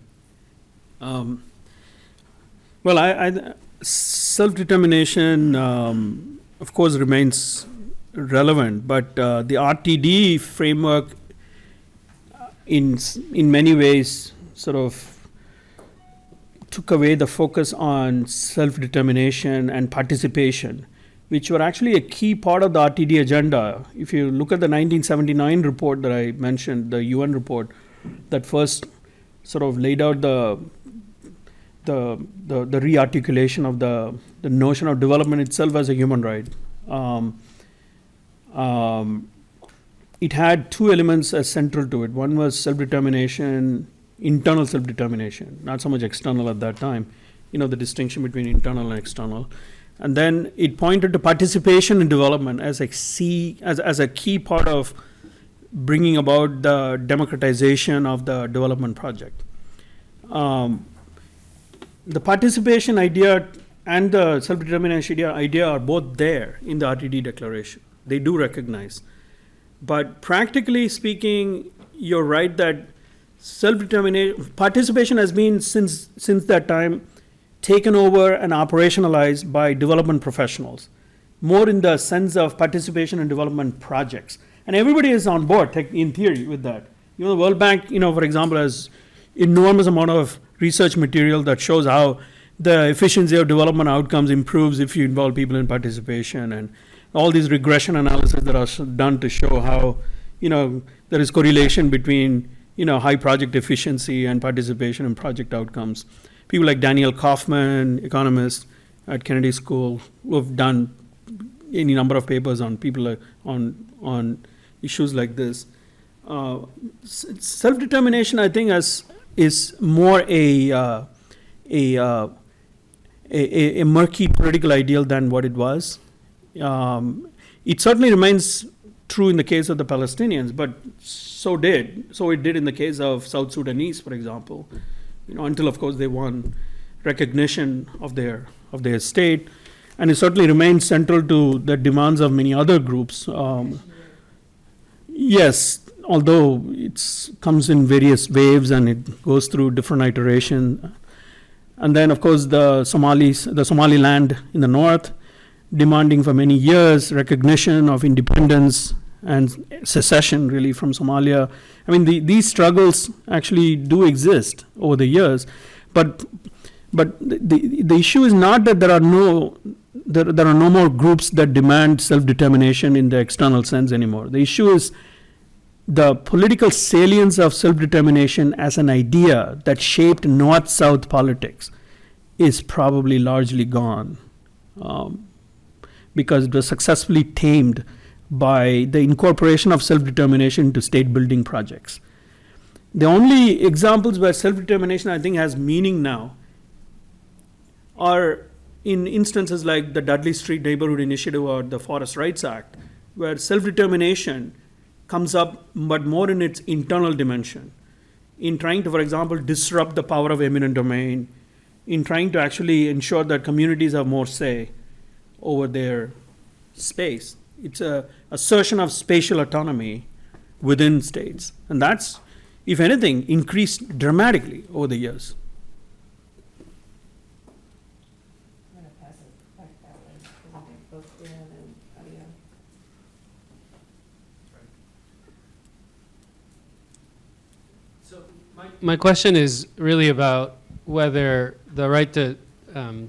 Well, self-determination, of course, remains relevant, but the RTD framework in many ways sort of took away the focus on self-determination and participation which were actually a key part of the RTD agenda. If you look at the 1979 report that I mentioned, the UN report that first sort of laid out the re-articulation of the notion of development itself as a human right. It had two elements as central to it. One was self-determination, internal self-determination, not so much external at that time, the distinction between internal and external. And then it pointed to participation in development as a key part of bringing about the democratization of the development project. The participation idea and the self-determination idea are both there in the RTD declaration. They do recognize. But practically speaking, you're right that self-determination, participation has been since that time taken over and operationalized by development professionals, more in the sense of participation in development projects. And everybody is on board in theory with that. The World Bank, for example, has enormous amount of research material that shows how the efficiency of development outcomes improves if you involve people in participation, and all these regression analysis that are done to show how, there is correlation between, high project efficiency and participation in project outcomes. People like Daniel Kaufman, economist at Kennedy School, who have done any number of papers on people on issues like this. Self-determination, I think, is more a murky political ideal than what it was. It certainly remains true in the case of the Palestinians, but so it did in the case of South Sudanese, for example. Until of course they won recognition of their state, and it certainly remains central to the demands of many other groups. Yes, although it comes in various waves and it goes through different iterations. And then, of course, the Somaliland in the north, demanding for many years recognition of independence and secession, really, from Somalia. I mean, these struggles actually do exist over the years, but the issue is not that there are no more groups that demand self-determination in the external sense anymore. The issue is the political salience of self-determination as an idea that shaped North-South politics is probably largely gone, because it was successfully tamed by the incorporation of self-determination into state-building projects. The only examples where self-determination, I think, has meaning now are in instances like the Dudley Street Neighborhood Initiative or the Forest Rights Act, where self-determination comes up, but more in its internal dimension, in trying to, for example, disrupt the power of eminent domain, in trying to actually ensure that communities have more say over their space. It's an assertion of spatial autonomy within states. And that's, if anything, increased dramatically over the years. I'm going to pass it back that way, because I think both Dan and Adia. So my question is really about whether the right to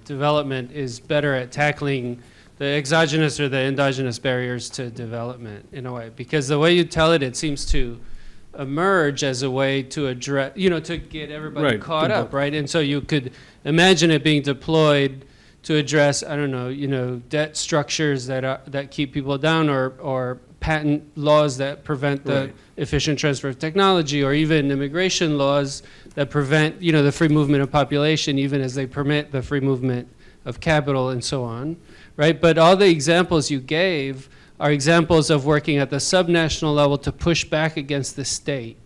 development is better at tackling the exogenous or the endogenous barriers to development in a way. Because the way you tell it, it seems to emerge as a way to address, to get everybody caught up, right? And so you could imagine it being deployed to address, I don't know, debt structures that keep people down, or patent laws that prevent the efficient transfer of technology, or even immigration laws that prevent, the free movement of population, even as they permit the free movement of capital and so on, right? But all the examples you gave are examples of working at the subnational level to push back against the state,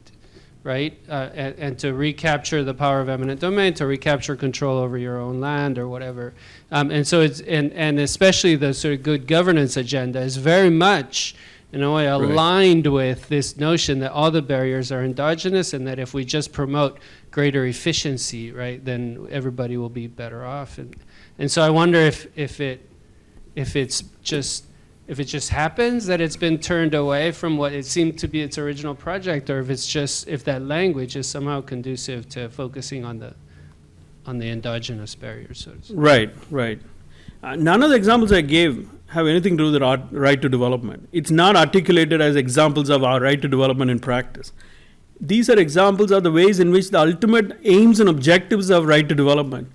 right? And to recapture the power of eminent domain, to recapture control over your own land or whatever. And so it's, and especially the sort of good governance agenda is very much, in a way, aligned with this notion that all the barriers are endogenous, and that if we just promote greater efficiency, right, then everybody will be better off. And so I wonder if it just happens that it's been turned away from what it seemed to be its original project, or if that language is somehow conducive to focusing on the endogenous barriers, so to speak. Right. None of the examples I gave have anything to do with the right to development. It's not articulated as examples of our right to development in practice. These are examples of the ways in which the ultimate aims and objectives of right to development,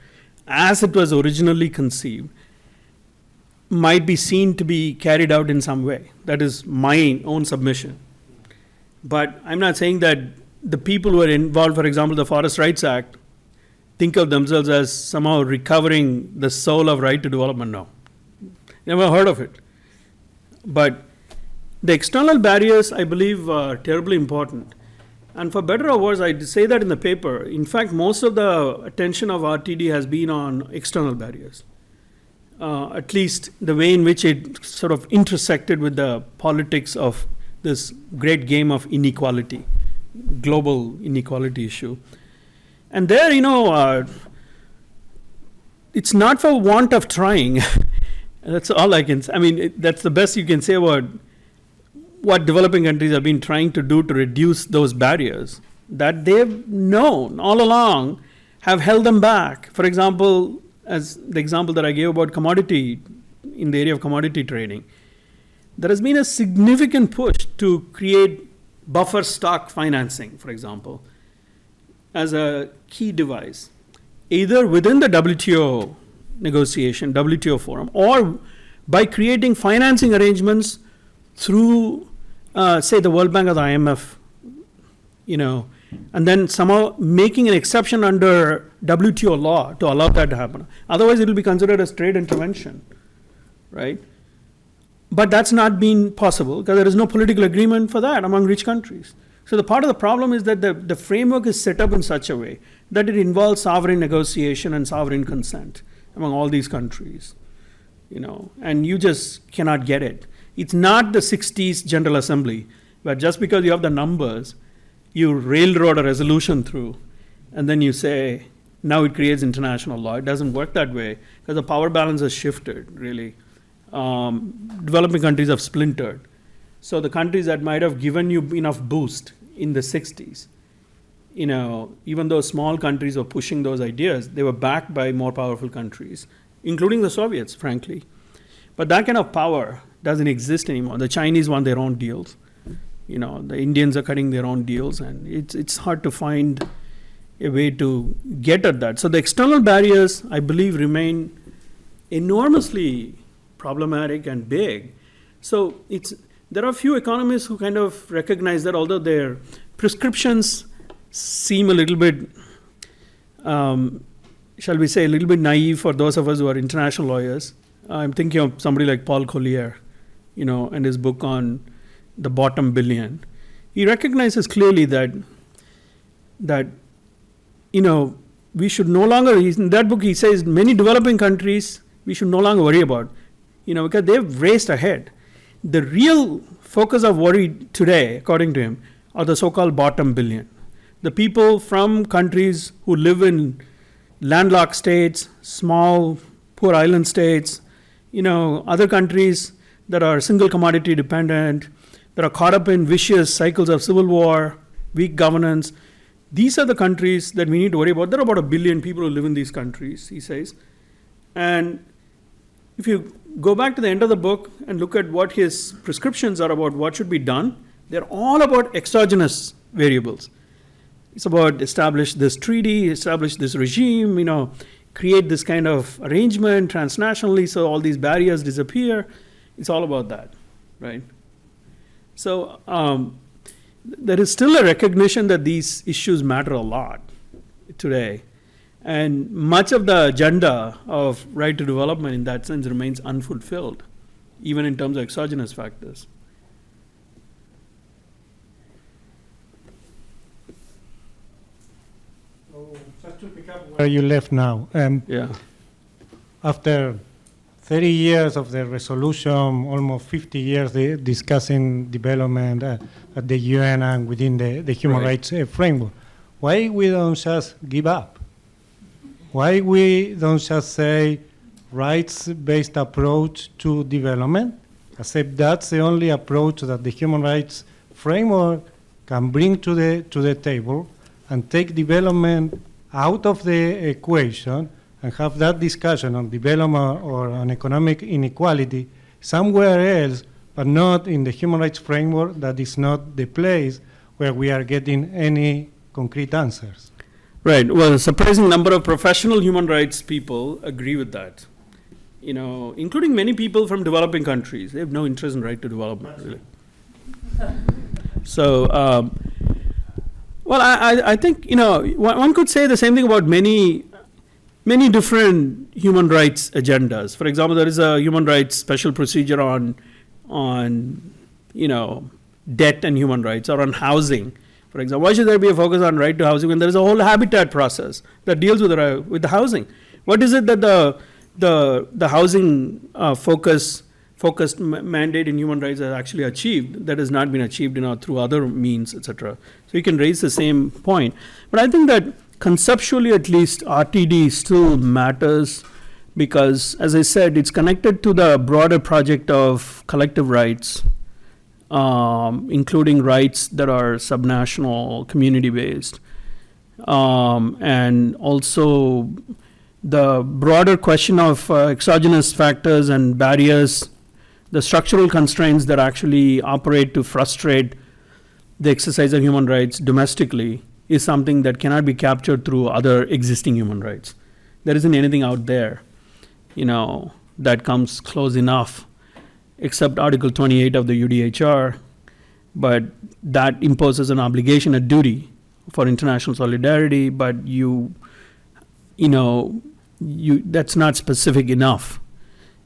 as it was originally conceived, might be seen to be carried out in some way. That is my own submission. But I'm not saying that the people who are involved, for example, the Forest Rights Act, think of themselves as somehow recovering the soul of right to development. No. Never heard of it. But the external barriers, I believe, are terribly important. And for better or worse, I say that in the paper. In fact, most of the attention of RTD has been on external barriers. At least the way in which it sort of intersected with the politics of this great game of inequality, global inequality issue. And there, it's not for want of trying. That's all I can say. I mean, that's the best you can say about what developing countries have been trying to do to reduce those barriers that they've known all along have held them back. For example, as the example that I gave about commodity, in the area of commodity trading, there has been a significant push to create buffer stock financing, for example, as a key device, either within the WTO negotiation, WTO forum, or by creating financing arrangements through, say, the World Bank or the IMF, and then somehow making an exception under WTO law to allow that to happen. Otherwise, it will be considered as trade intervention, right? But that's not been possible because there is no political agreement for that among rich countries. So the part of the problem is that the framework is set up in such a way that it involves sovereign negotiation and sovereign consent among all these countries, and you just cannot get it. It's not the 60s General Assembly, where just because you have the numbers, you railroad a resolution through, and then you say, now it creates international law. It doesn't work that way, because the power balance has shifted, really. Developing countries have splintered. So the countries that might have given you enough boost in the 60s, even though small countries were pushing those ideas, they were backed by more powerful countries, including the Soviets, frankly. But that kind of power doesn't exist anymore. The Chinese want their own deals. The Indians are cutting their own deals, and it's hard to find a way to get at that. So the external barriers, I believe, remain enormously problematic and big. So there are a few economists who kind of recognize that, although their prescriptions seem a little bit, shall we say, a little bit naive for those of us who are international lawyers. I'm thinking of somebody like Paul Collier, and his book on the bottom billion. He recognizes clearly that we should no longer, in that book he says, many developing countries we should no longer worry about, because they've raced ahead. The real focus of worry today, according to him, are the so-called bottom billion. The people from countries who live in landlocked states, small, poor island states, other countries that are single commodity dependent, that are caught up in vicious cycles of civil war, weak governance. These are the countries that we need to worry about. There are about 1 billion people who live in these countries, he says. And if you go back to the end of the book and look at what his prescriptions are about what should be done, they're all about exogenous variables. It's about establish this treaty, establish this regime, create this kind of arrangement transnationally so all these barriers disappear. It's all about that, right? So there is still a recognition that these issues matter a lot today. And much of the agenda of right to development in that sense remains unfulfilled, even in terms of exogenous factors. So just to pick up where you left now, after 30 years of the resolution, almost 50 years discussing development at the UN and within the human rights framework, why we don't just give up? Why we don't just say rights-based approach to development, except that's the only approach that the human rights framework can bring to the table, and take development out of the equation and have that discussion on development or on economic inequality somewhere else, but not in the human rights framework. That is not the place where we are getting any concrete answers. Right. Well, a surprising number of professional human rights people agree with that. Including many people from developing countries. They have no interest in right to development, really. So, well, I think, one could say the same thing about many different human rights agendas. For example, there is a human rights special procedure on debt and human rights, or on housing. For example, why should there be a focus on right to housing when there is a whole habitat process that deals with the housing? What is it that the housing focused mandate in human rights has actually achieved that has not been achieved through other means, etc.? So you can raise the same point. But I think that conceptually, at least, RTD still matters because, as I said, it's connected to the broader project of collective rights, including rights that are subnational, community-based, and also the broader question of exogenous factors and barriers, the structural constraints that actually operate to frustrate the exercise of human rights domestically is something that cannot be captured through other existing human rights. There isn't anything out there, that comes close enough, except Article 28 of the UDHR, but that imposes an obligation, a duty for international solidarity, but that's not specific enough.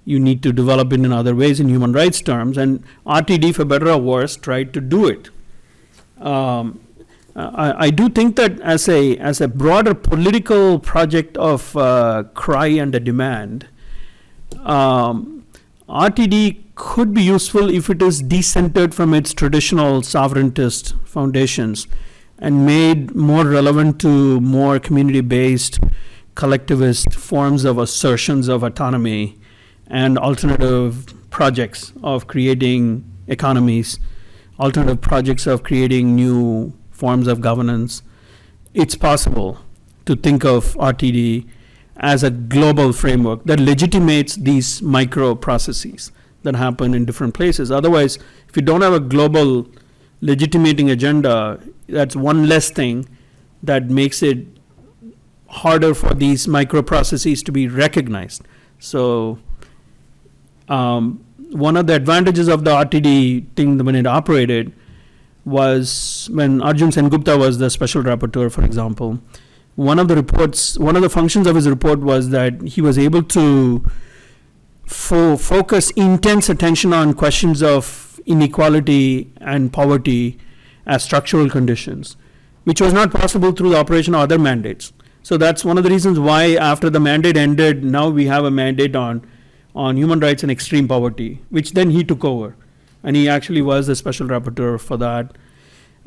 You need to develop it in other ways in human rights terms, and RTD, for better or worse, tried to do it. I do think that as a broader political project of cry and a demand, RTD could be useful if it is decentered from its traditional sovereigntist foundations and made more relevant to more community-based, collectivist forms of assertions of autonomy and alternative projects of creating economies, alternative projects of creating new forms of governance. It's possible to think of RTD as a global framework that legitimates these micro processes that happen in different places. Otherwise, if you don't have a global legitimating agenda, that's one less thing that makes it harder for these micro processes to be recognized. So one of the advantages of the RTD thing when it operated was when Arjun Sengupta was the special rapporteur, for example. One of the functions of his report was that he was able to focus intense attention on questions of inequality and poverty as structural conditions, which was not possible through the operation of other mandates. So that's one of the reasons why after the mandate ended, now we have a mandate on human rights and extreme poverty, which then he took over. And he actually was the special rapporteur for that.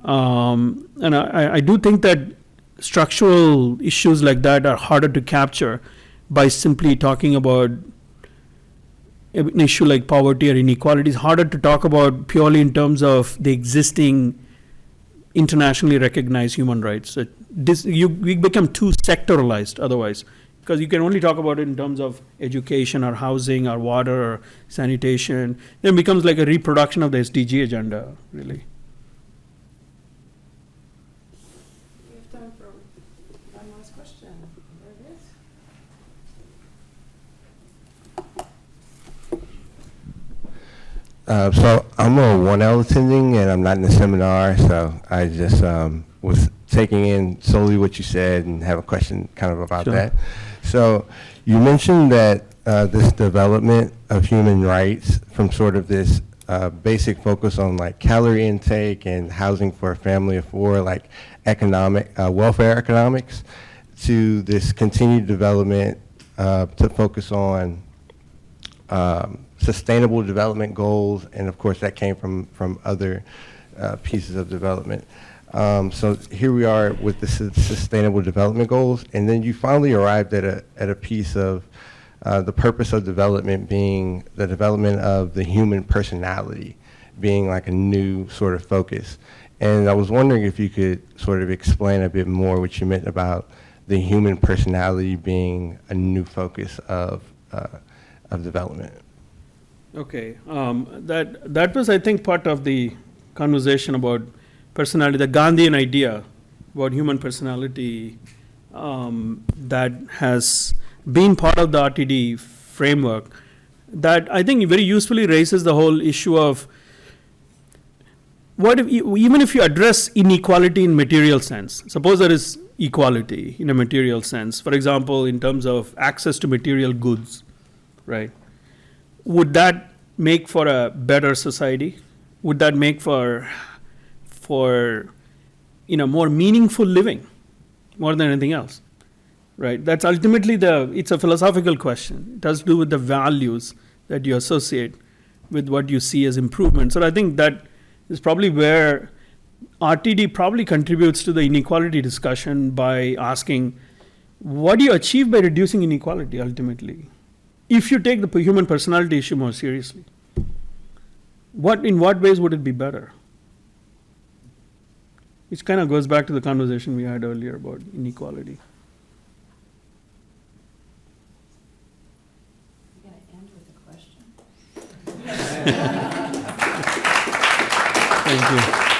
And I do think that structural issues like that are harder to capture by simply talking about an issue like poverty or inequality. Is harder to talk about purely in terms of the existing internationally recognized human rights. We become too sectoralized otherwise, because you can only talk about it in terms of education or housing or water or sanitation. Then it becomes like a reproduction of the SDG agenda, really. We have time for one last question. There it is. So I'm a 1L attending, and I'm not in the seminar, so I just was taking in solely what you said and have a question kind of about that. So you mentioned that this development of human rights from sort of this basic focus on like calorie intake and housing for a family of four, like economic welfare economics, to this continued development to focus on sustainable development goals, and of course that came from other pieces of development. So here we are with the sustainable development goals, and then you finally arrived at a piece of the purpose of development being the development of the human personality, being like a new sort of focus. And I was wondering if you could sort of explain a bit more what you meant about the human personality being a new focus of development. Okay, that was, I think, part of the conversation about personality, the Gandhian idea about human personality that has been part of the RTD framework, that I think very usefully raises the whole issue of what if even if you address inequality in material sense, suppose there is equality in a material sense, for example, in terms of access to material goods, right? Would that make for a better society? Would that make for more meaningful living, more than anything else, right? That's ultimately it's a philosophical question. It has to do with the values that you associate with what you see as improvement. So I think that is probably where RTD probably contributes to the inequality discussion by asking, what do you achieve by reducing inequality ultimately? If you take the human personality issue more seriously, in what ways would it be better? Which kind of goes back to the conversation we had earlier about inequality. You're going to end with a question. Thank you.